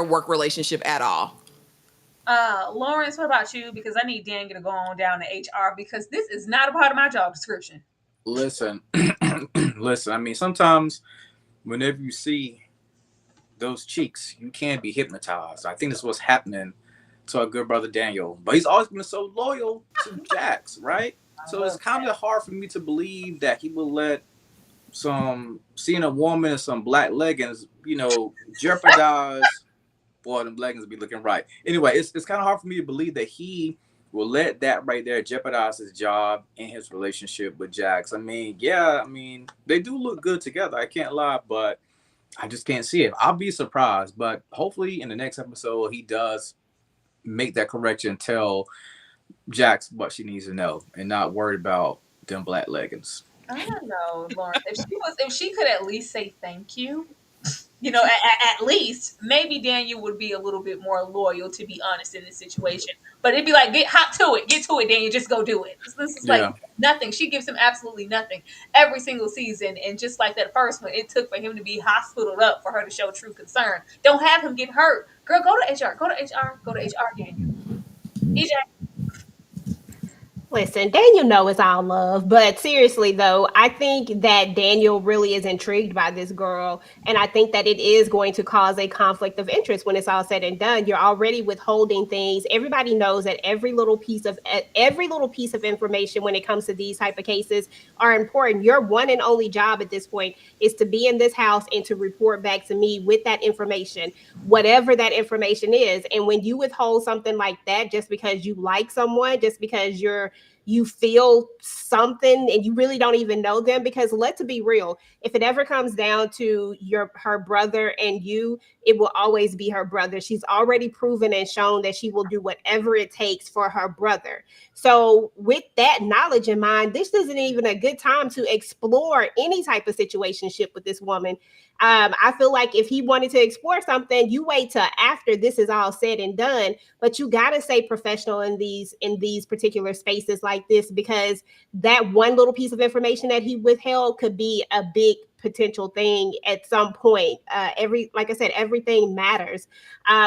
work relationship at all. Lawrence, what about you? Because I need Daniel to go on down to HR because this is not a part of my job description. Listen, listen. I mean, sometimes whenever you see those cheeks, you can be hypnotized. I think that's what's happening to our good brother Daniel. But he's always been so loyal to Jax, right? So it's kind of hard for me to believe that he will let some seeing a woman in some black leggings, jeopardize. Boy, them leggings be looking right. Anyway, it's kind of hard for me to believe that he will let that right there jeopardize his job and his relationship with Jax. I mean, yeah, they do look good together. I can't lie, but I just can't see it. I'll be surprised, but hopefully in the next episode he does make that correction, tell Jax what she needs to know, and not worried about them black leggings. I don't know, Lawrence. If she could at least say thank you, at least maybe Daniel would be a little bit more loyal, to be honest, in this situation. But it'd be like, get hot to it, get to it, Daniel, just go do it. This is like Yeah. nothing. She gives him absolutely nothing every single season, and just like that first one, it took for him to be hospitaled up for her to show true concern. Don't have him get hurt, girl. Go to HR. Go to HR. Go to HR, Daniel. EJ. Listen, Daniel know it's all love, but seriously though, I think that Daniel really is intrigued by this girl, and I think that it is going to cause a conflict of interest when it's all said and done. You're already withholding things. Everybody knows that every little piece of information when it comes to these type of cases are important. Your one and only job at this point is to be in this house and to report back to me with that information, whatever that information is. And when you withhold something like that just because you like someone, just because you feel something and you really don't even know them, because let's be real, if it ever comes down to her brother and you, it will always be her brother. She's already proven and shown that she will do whatever it takes for her brother. So with that knowledge in mind, this isn't even a good time to explore any type of situationship with this woman. I feel like if he wanted to explore something, you wait till after this is all said and done. But you gotta stay professional in these particular spaces like this, because that one little piece of information that he withheld could be a big potential thing at some point. Like I said, everything matters.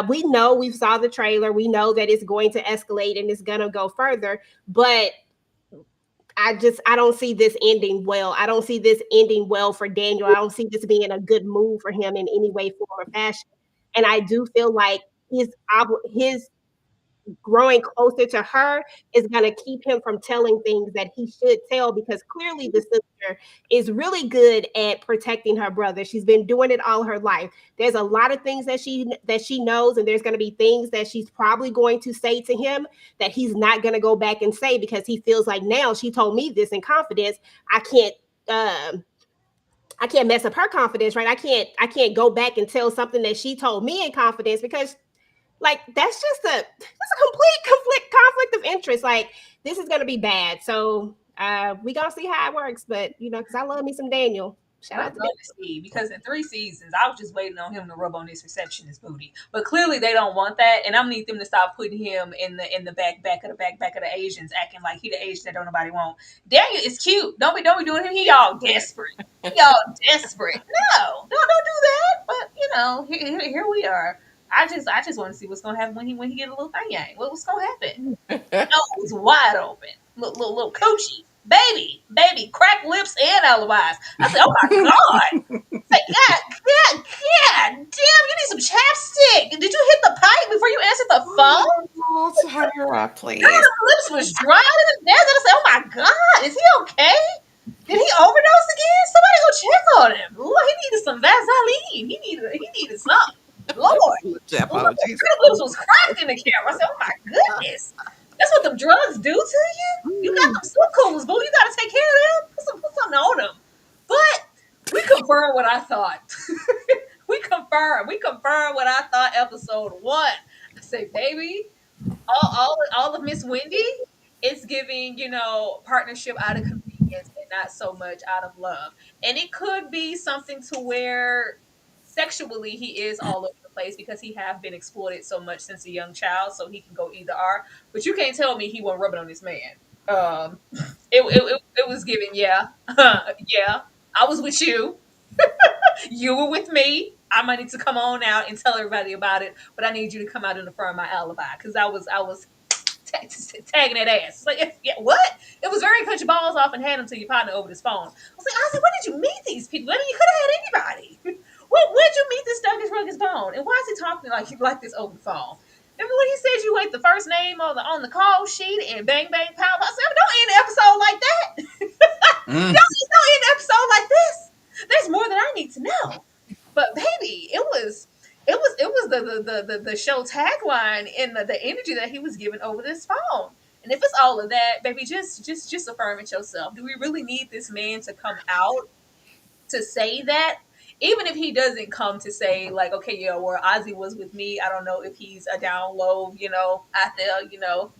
We know, we saw the trailer. We know that it's going to escalate and it's gonna go further, but I don't see this ending well. I don't see this ending well for Daniel. I don't see this being a good move for him in any way, form, or fashion. And I do feel like his growing closer to her is going to keep him from telling things that he should tell, because clearly the sister is really good at protecting her brother. She's been doing it all her life. There's a lot of things that she knows, and there's going to be things that she's probably going to say to him that he's not going to go back and say, because he feels like, now she told me this in confidence, I can't I can't mess up her confidence, right? I can't go back and tell something that she told me in confidence, because like that's a complete conflict of interest. Like, this is gonna be bad. So we gonna see how it works. But because I love me some Daniel. Shout And I'm out to going to see, because in 3 seasons, I was just waiting on him to rub on this receptionist booty. But clearly, they don't want that, and I need them to stop putting him in the back of the Asians, acting like he the Asian that don't nobody want. Daniel is cute. Don't be doing him. He all desperate. He all desperate. No, don't do that. But here we are. I just want to see what's gonna happen when he get a little thing yang. What's gonna happen? Nose wide open, little coochie, baby, cracked lips and alibis. I said, oh my god. Say, God, damn, you need some chapstick. Did you hit the pipe before you answered the phone? Oh, Tyra, Girl, please. the lips was dry in the desert. I said, oh my God, is he okay? Did he overdose again? Somebody go check on him. Lord, he needed some Vaseline. He needed something. Lord. Jeff, Look, oh, Jesus. her lips was cracked in the camera. I said, oh my goodness. That's what them drugs do to you? You got them soup coolers, boo. You got to take care of them. Put something on them. But we confirmed what I thought. We confirmed what I thought episode 1. I say, baby, all of Miss Wendy is giving, partnership out of convenience and not so much out of love. And it could be something to where sexually he is all over the place, because he have been exploited so much since a young child, so he can go either or. But you can't tell me he won't rub it on this man. Um, it was given, yeah, yeah. I was with you. You were with me. I might need to come on out and tell everybody about it, but I need you to come out and affirm my alibi, because I was tagging that ass. It's like, yeah, what? It was very cut your balls off and hand them to your partner over this phone. I was like, Ozzy, where did you meet these people? I mean, you could have had anybody. Where'd you meet this Douglas Ruggles Bone? And why is he talking like this over the phone? Remember when he said you ain't the first name on the call sheet and bang bang pow? I said, don't end the episode like that. Don't end the episode like this. There's more that I need to know. But baby, it was the show tagline and the energy that he was giving over this phone. And if it's all of that, baby, just affirm it yourself. Do we really need this man to come out to say that? even if he doesn't come to say like, okay, yeah, where Ozzy was with me, I don't know if he's a down low, out there,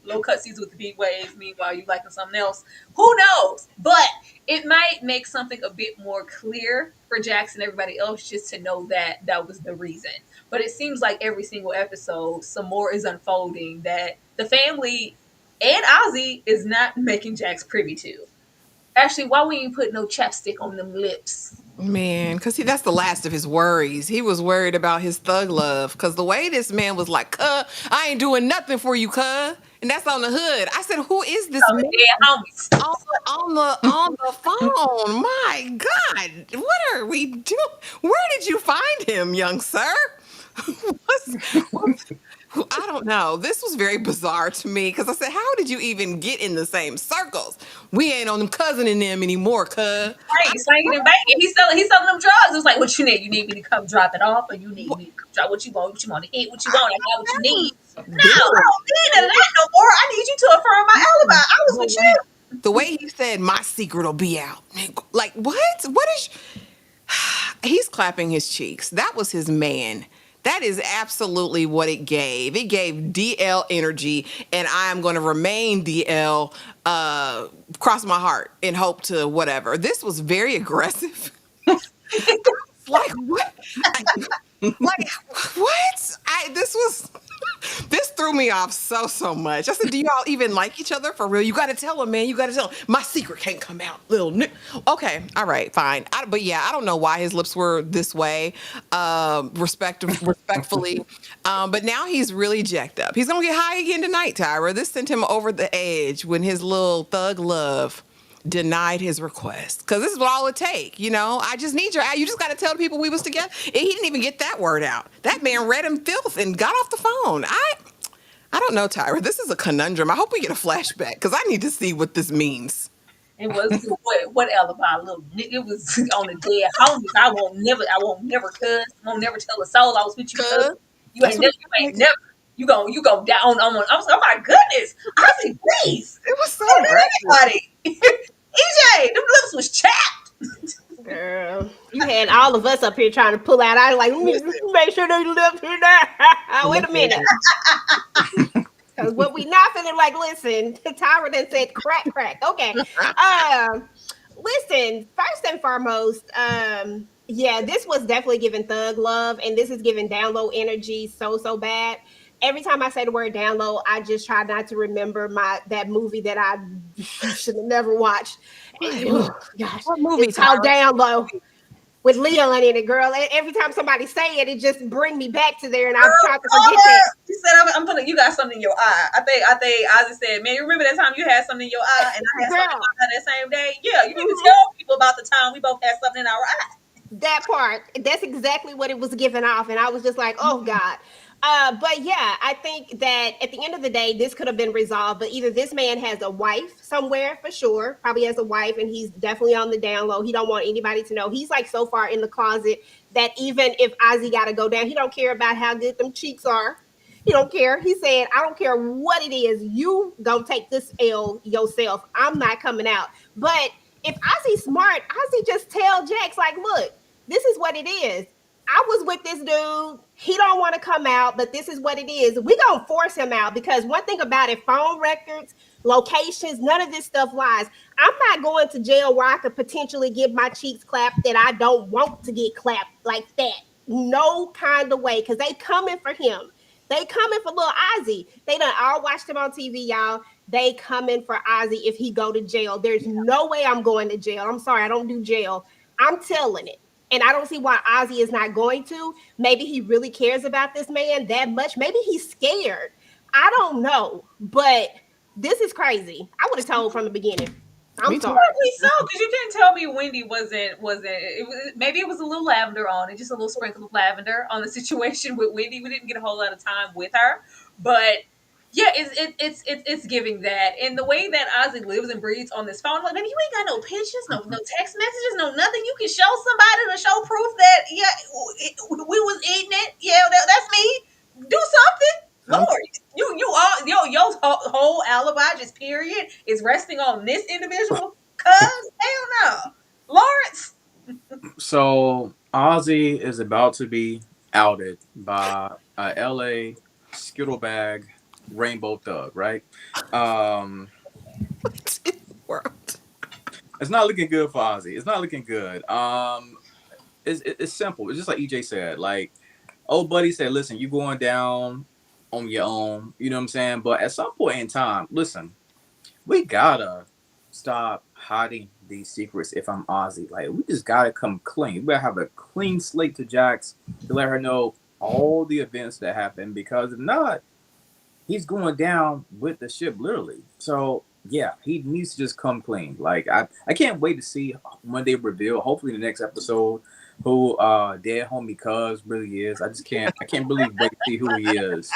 low cutsies with the big waves. Meanwhile, you liking something else. Who knows? But it might make something a bit more clear for Jax and everybody else just to know that that was the reason. But it seems like every single episode, some more is unfolding that the family and Ozzy is not making Jax privy to. Actually, why we ain't put no chapstick on them lips? Man, because that's the last of his worries. He was worried about his thug love. Because the way this man was like, "Cuh, I ain't doing nothing for you, cuh," and that's on the hood. I said, "Who is this Oh, man the dead homies. on the phone? My God, what are we doing? Where did you find him, young sir?" what's, I don't know. This was very bizarre to me because I said, "How did you even get in the same circles? We ain't on them cousin and them anymore, cuh." Right, slanging and banging. He's selling them drugs. It's like, what you need? You need me to come drop it off, or you need me to come drop what you want? What you want to eat? What you want? I got what you need. No, Dude. I don't need none of that no more. I need you to affirm my alibi. I was with you. The way he said, "My secret will be out." Like, what? What is. He's clapping his cheeks. That was his man. That is absolutely what it gave. It gave DL energy, and I am going to remain DL, cross my heart and hope to whatever. This was very aggressive. Like, what? Like, what? This threw me off so much. I said, "Do y'all even like each other for real? You got to tell him, man. You got to tell him. My secret can't come out, little." Okay, all right, fine. But yeah, I don't know why his lips were this way. Respectfully, but now he's really jacked up. He's gonna get high again tonight, Tyra. This sent him over the edge when his little thug love denied his request, because this is what all it take. I just need you just got to tell the people we was together. And he didn't even get that word out. That man read him filth and got off the phone. I don't know, Tyra. This is a conundrum. I hope we get a flashback because I need to see what this means. It was what alibi, little nigga. It was on the dead homies. I won't never cuss. I won't never tell a soul I was with you, cuz. Cuz You that's ain't what never, you ain't never. You go down on. I was like, oh my goodness. I said, please. it was so Don't aggressive. hit anybody. EJ, them lips was chapped. Girl, you had all of us up here trying to pull out. I was like, let me make sure they left here now. Wait a minute. Because what we not feeling like, listen, Tyra done said crack, crack. Okay. Listen, first and foremost, yeah, this was definitely giving thug love, and this is giving down low energy so bad. Every time I say the word down low, I just try not to remember that movie that I should have never watched. Oh, gosh, What movie, it's called Tyra? Down Low with Leon in it, girl. Every time somebody say it, it just bring me back to there, and I've tried to forget that. He said, I'm putting, you got something in your eye. I think Ozzy said, man, you remember that time you had something in your eye and I had something in Girl. my eye that same day? Yeah, you need to tell people about the time we both had something in our eye. That part, that's exactly what it was giving off, and I was just like, oh God. But yeah, I think that at the end of the day, this could have been resolved. But either this man has a wife somewhere for sure, probably has a wife, and he's definitely on the down low. He don't want anybody to know. He's like so far in the closet that even if Ozzy got to go down, he don't care about how good them cheeks are. He don't care. He said, I don't care what it is. You gonna take this L yourself. I'm not coming out. But if Ozzy's smart, Ozzy just tell Jax, like, look, this is what it is. I was with this dude. He don't want to come out, but this is what it is. We gonna force him out because one thing about it, phone records, locations, none of this stuff lies. I'm not going to jail where I could potentially get my cheeks clapped that I don't want to get clapped like that. No kind of way, because they coming for him. They coming for little Ozzy. They done all watched him on TV, y'all. They coming for Ozzy if he go to jail. There's no way I'm going to jail. I'm sorry, I don't do jail. I'm telling it. And I don't see why Ozzy is not going to. Maybe he really cares about this man that much. Maybe he's scared. I don't know. But this is crazy. I would have told from the beginning. I'm sorry. Probably so, because you couldn't tell me Wendy wasn't. Maybe it was a little lavender on it, just a little sprinkle of lavender on the situation with Wendy. We didn't get a whole lot of time with her, but yeah, it's giving that, and the way that Ozzy lives and breathes on this phone. Like, maybe you ain't got no pictures, no text messages, no nothing. You can show somebody to show proof that we was eating it. Yeah, that's me. Do something. Lord, you all your whole alibi, just period, is resting on this individual. Cuz hell no, Lawrence. So Ozzy is about to be outed by a LA skittle bag rainbow thug, right? Um, World. it's not looking good for Ozzy. It's not looking good. It's simple. It's just like EJ said. Like, old buddy said, listen, you going down on your own. You know what I'm saying? But at some point in time, listen, we gotta stop hiding these secrets. If I'm Ozzy, like we just gotta come clean. We gotta have a clean slate to Jax to let her know all the events that happened. Because if not, he's going down with the ship literally. So yeah, he needs to just come clean. Like I can't wait to see when they reveal. Hopefully, the next episode, who dead homie Cuz really is. I can't really wait to see who he is.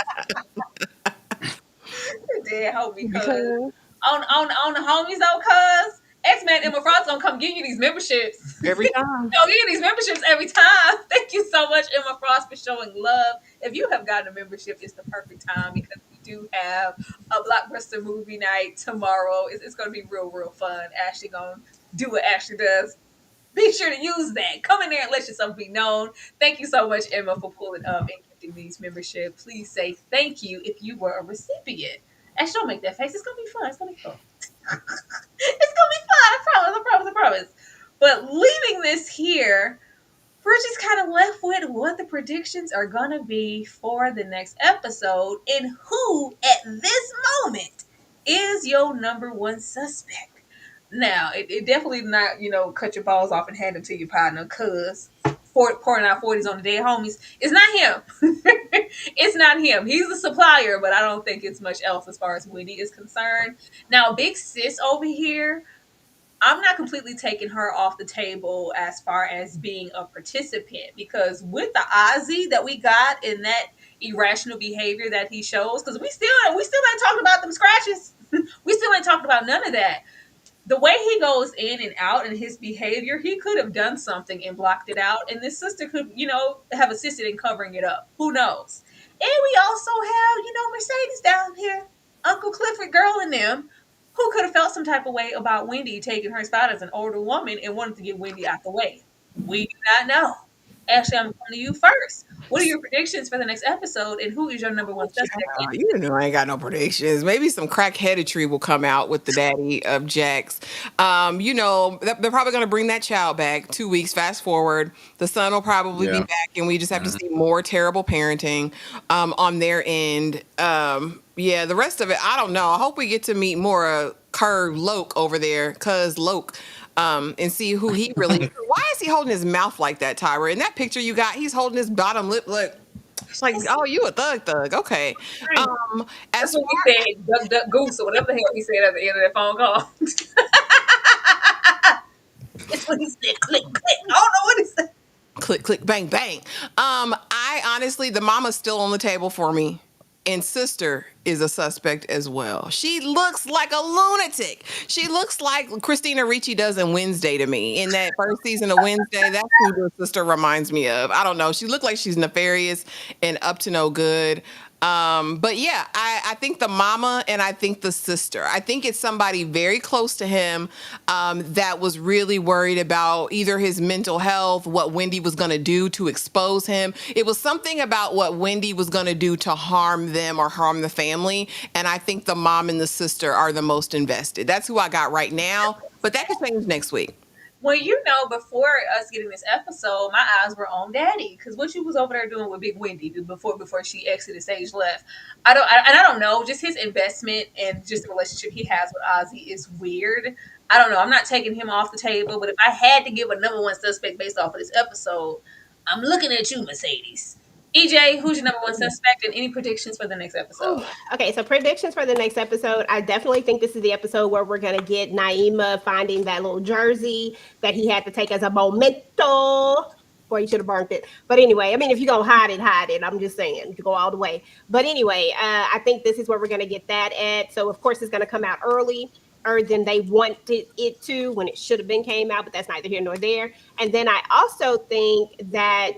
Dead hope because Because on the homies though, cuz X-Men Emma Frost gonna come give you these memberships. every time. They'll give you these memberships every time. Thank you so much, Emma Frost, for showing love. If you have gotten a membership, it's the perfect time because we do have a blockbuster movie night tomorrow. It's gonna be real fun. Ashley gonna do what Ashley does. Be sure to use that. Come in there and let yourself be known. Thank you so much, Emma, for pulling up and gifting these memberships. Please say thank you if you were a recipient. Actually, don't make that face. It's gonna be fun. It's gonna be fun. It's gonna be fun. I promise. I promise. I promise. But leaving this here, we're just kind of left with what the predictions are gonna be for the next episode and who at this moment is your number one suspect. Now, it definitely not, cut your balls off and hand them to your partner because pouring out 40s on the dead homies. It's not him. It's not him. He's a supplier, but I don't think it's much else as far as Wendy is concerned. Now, Big Sis over here, I'm not completely taking her off the table as far as being a participant because with the Ozzy that we got in that irrational behavior that he shows, because we still ain't talking about them scratches. We still ain't talking about none of that. The way he goes in and out in his behavior, he could have done something and blocked it out, and this sister could, have assisted in covering it up. Who knows? And we also have, Mercedes down here, Uncle Clifford, girl, and them, who could have felt some type of way about Wendy taking her spot as an older woman and wanted to get Wendy out the way. We do not know. Ashley, I'm coming to you first. What are your predictions for the next episode, and who is your number one suspect in You know I ain't got no predictions. Maybe some crackheadetry will come out with the daddy of Jax. They're probably going to bring that child back 2 weeks. Fast forward, the son will probably be Yeah. back, and we just have to Mhm. see more terrible parenting on their end. Yeah, the rest of it, I don't know. I hope we get to meet more Curve Loke over there, cuz Loke. And see who he really is. Why is he holding his mouth like that, Tyra? In that picture you got, he's holding his bottom lip. Look, it's like, oh, you a thug. Okay. it? That's As what he far said, duck, duck, goose, or whatever the hell he said at the end of that phone call. That's what he said, click, click. I don't know what he said. click, click, bang, bang. I honestly, the mama's still on the table for me. And sister is a suspect as well. She looks like a lunatic. She looks like Christina Ricci does in Wednesday to me. In that first season of Wednesday, that's who the sister reminds me of. I don't know. She looked like she's nefarious and up to no good. But yeah, I think the mama and I think the sister. I think it's somebody very close to him that was really worried about either his mental health, what Wendy was going to do to expose him. It was something about what Wendy was going to do to harm them or harm the family. And I think the mom and the sister are the most invested. That's who I got right now. But that could change next week. Well, before us getting this episode, my eyes were on Daddy because what you was over there doing with Big Wendy before she exited stage left. I don't know, just his investment and just the relationship he has with Ozzy is weird. I don't know. I'm not taking him off the table, but if I had to give a number one suspect based off of this episode, I'm looking at you, Mercedes. EJ, who's your number one suspect, and any predictions for the next episode? Okay, so predictions for the next episode. I definitely think this is the episode where we're gonna get Naima finding that little jersey that he had to take as a memento. Boy, you should have burnt it. But anyway, I mean, if you're gonna hide it, hide it. I'm just saying, you go all the way. But anyway, I think this is where we're gonna get that at. So of course it's gonna come out early, or than they wanted it to when it should have been came out, but that's neither here nor there. And then I also think that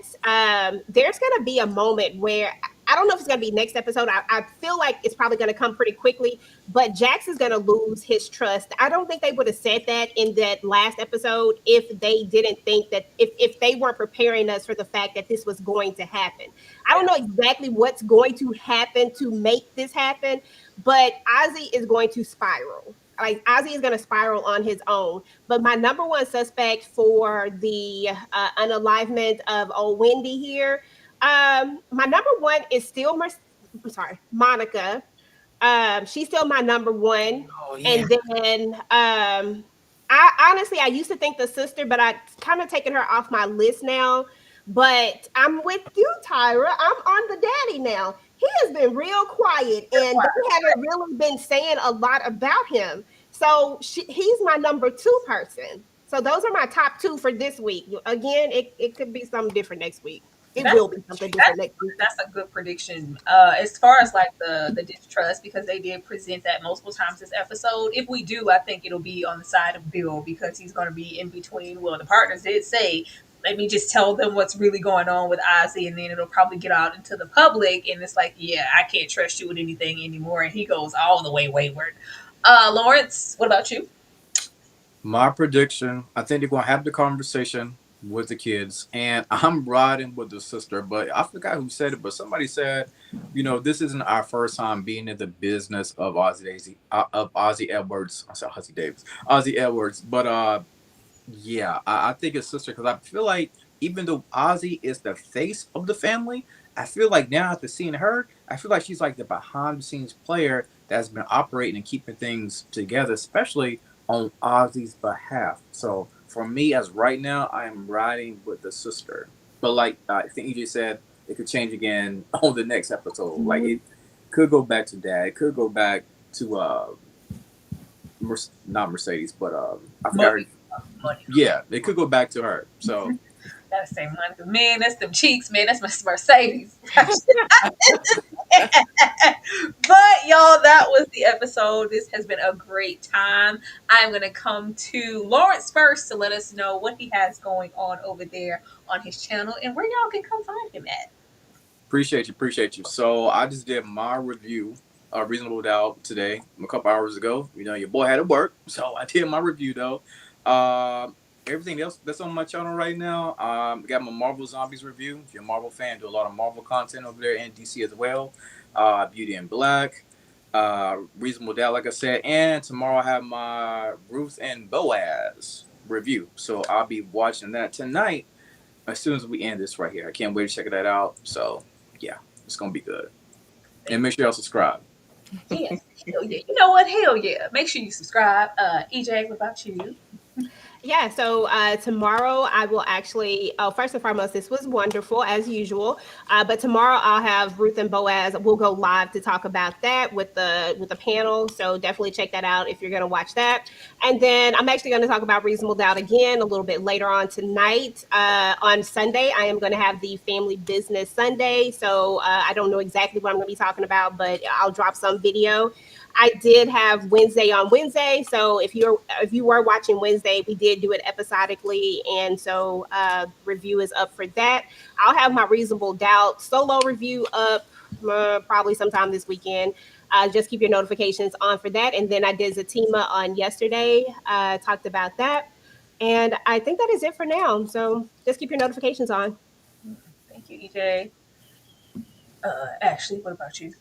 there's gonna be a moment where I don't know if it's going to be next episode. I feel like it's probably going to come pretty quickly, but Jax is going to lose his trust. I don't think they would have said that in that last episode if they didn't think that, if they weren't preparing us for the fact that this was going to happen. I don't Yeah. know exactly what's going to happen to make this happen, but Ozzy is going to spiral. Like Ozzy is going to spiral on his own. But my number one suspect for the unalivement of old Wendy here, my number one is still I'm sorry, Monica. She's still my number one. Oh yeah. And then I honestly I used to think the sister, but I kind of taken her off my list now. But I'm with you, Tyra. I'm on the daddy now. He has been real quiet, and they haven't really been saying a lot about him. So he's my number two person. So those are my top two for this week. Again, it could be something different next week. It That's will be something different next week. that's a good prediction. As far as like the distrust, because they did present that multiple times this episode. If we do, I think it'll be on the side of Bill because he's going to be in between. Well, the partners did say, "Let me just tell them what's really going on with Ozzy," and then it'll probably get out into the public, and it's like, "Yeah, I can't trust you with anything anymore," and he goes all the way wayward. Lawrence, what about you? My prediction, I think they're gonna have the conversation with the kids, and I'm riding with the sister. But I forgot who said it, but somebody said, this isn't our first time being in the business of Ozzy Edwards. I said Ozzy Davis, Ozzy Edwards. But yeah, I think it's sister because I feel like even though Ozzy is the face of the family, I feel like now after seeing her, I feel like she's like the behind the scenes player that's been operating and keeping things together, especially on Ozzy's behalf. So for me, as right now, I am riding with the sister. But like I think you just said, it could change again on the next episode. Like it could go back to Dad, it could go back to not Mercedes, but I forgot her. Money, money. Yeah, it could go back to her. So Gotta say Monica. Man, that's them cheeks, man. That's my Mercedes. But y'all, that was the episode. This has been a great time. I'm gonna come to Lawrence first to let us know what he has going on over there on his channel and where y'all can come find him at. appreciate you, appreciate you. So I just did my review of Reasonable Doubt today, a couple hours ago. Your boy had to work, so I did my review though. Everything else that's on my channel right now, got my Marvel Zombies review. If you're a Marvel fan, do a lot of Marvel content over there and DC as well. Beauty in Black, Reasonable Doubt, like I said, and tomorrow I have my Ruth and Boaz review. So I'll be watching that tonight as soon as we end this right here. I can't wait to check that out. So yeah, it's gonna be good. And make sure y'all subscribe. Yes, hell yeah. You know what? Hell yeah. Make sure you subscribe. EJ, what about you? Yeah, so tomorrow I will actually. Oh, first and foremost, this was wonderful as usual. But tomorrow I'll have Ruth and Boaz. We'll go live to talk about that with the panel. So definitely check that out if you're going to watch that. And then I'm actually going to talk about Reasonable Doubt again a little bit later on tonight. On Sunday, I am going to have the Family Business Sunday. So I don't know exactly what I'm going to be talking about, but I'll drop some video. I did have Wednesday on Wednesday, so if you were watching Wednesday, we did do it episodically, and so review is up for that. I'll have my Reasonable Doubt solo review up probably sometime this weekend. Just keep your notifications on for that. And then I did Zatima on yesterday, talked about that, and I think that is it for now. So just keep your notifications on. Thank you, EJ. Ashley, what about you?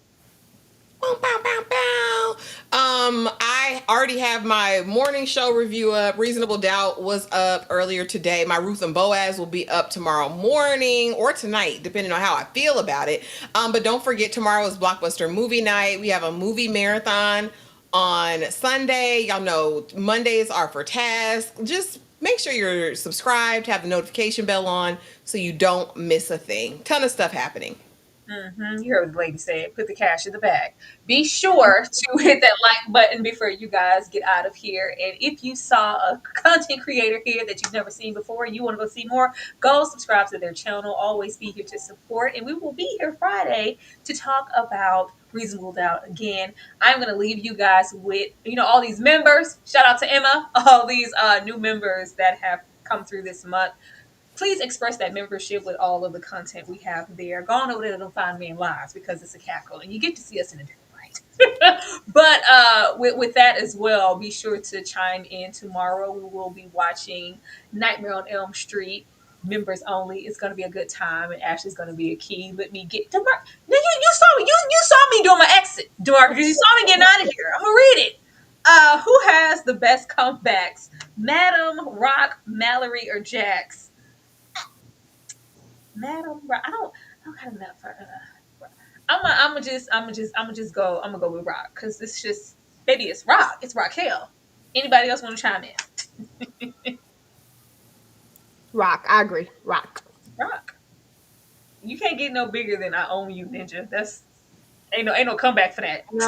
Bow, bow, bow, bow. I already have my morning show review up. Reasonable Doubt was up earlier today. My Ruth and Boaz will be up tomorrow morning or tonight, depending on how I feel about it. But don't forget, tomorrow is Blockbuster movie night. We have a movie marathon on Sunday. Y'all know Mondays are for tasks. Just make sure you're subscribed, have the notification bell on so you don't miss a thing. Ton of stuff happening. You heard what the lady said. Put the cash in the bag. Be sure to hit that like button before you guys get out of here. And if you saw a content creator here that you've never seen before and you want to go see more, go subscribe to their channel. Always be here to support. And we will be here Friday to talk about Reasonable Doubt again. I'm going to leave you guys with, all these members. Shout out to Emma. All these new members that have come through this month. please express that membership with all of the content we have there. Go on over there to Find Me in Lives because it's a cackle and you get to see us in a different light. But with that as well, be sure to chime in tomorrow. We will be watching Nightmare on Elm Street. Members only. It's going to be a good time, and Ashley's going to be a key. Let me get to Mark. You saw me. You saw me doing my exit, Mark. You saw me getting out of here. I'm gonna read it. Who has the best comebacks, Madam, Rock, Mallory, or Jax? Madam, Rock. I don't have enough for. I'm gonna just go. I'm gonna go with Rock because it's just, baby, it's Rock. It's Raquel. Anybody else want to chime in? Rock. I agree. Rock. Rock. You can't get no bigger than I own you, Ninja. That's ain't no comeback for that. No,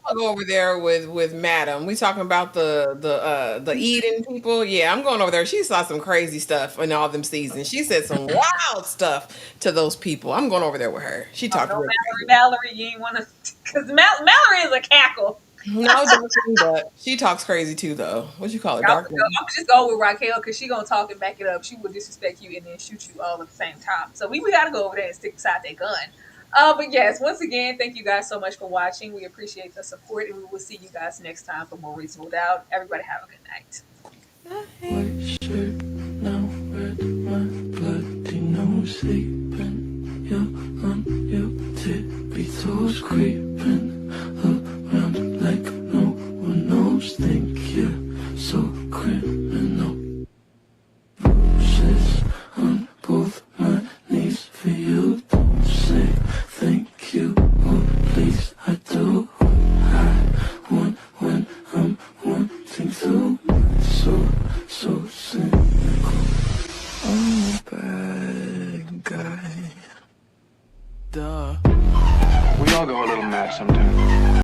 I'll go over there with Madam. We talking about the Eden people. Yeah, I'm going over there. She saw some crazy stuff in all them seasons. She said some wild stuff to those people. I'm going over there with her. She Oh talked no, real crazy. Mallory, you ain't want to, because Mallory is a cackle. No, Darkwing Duck. She talks crazy too, though. What you call it, I'm Darkwing? gonna just go with Raquel because she gonna talk and back it up. She will disrespect you and then shoot you all at the same time. So we gotta go over there and stick beside that gun. But yes, once again, thank you guys so much for watching. We appreciate the support, and we will see you guys next time for more Reasonable Doubt. Everybody have a good night. White shirt, now red, my bloody nose sleeping. You're on your tippy toes, creeping around like no one knows. Think you're so criminal. Bruises on both my knees for you. Don't say thank you, or please I do. I want when I'm wanting to. So cynical. I'm a bad guy. Duh. We all go a little mad sometimes.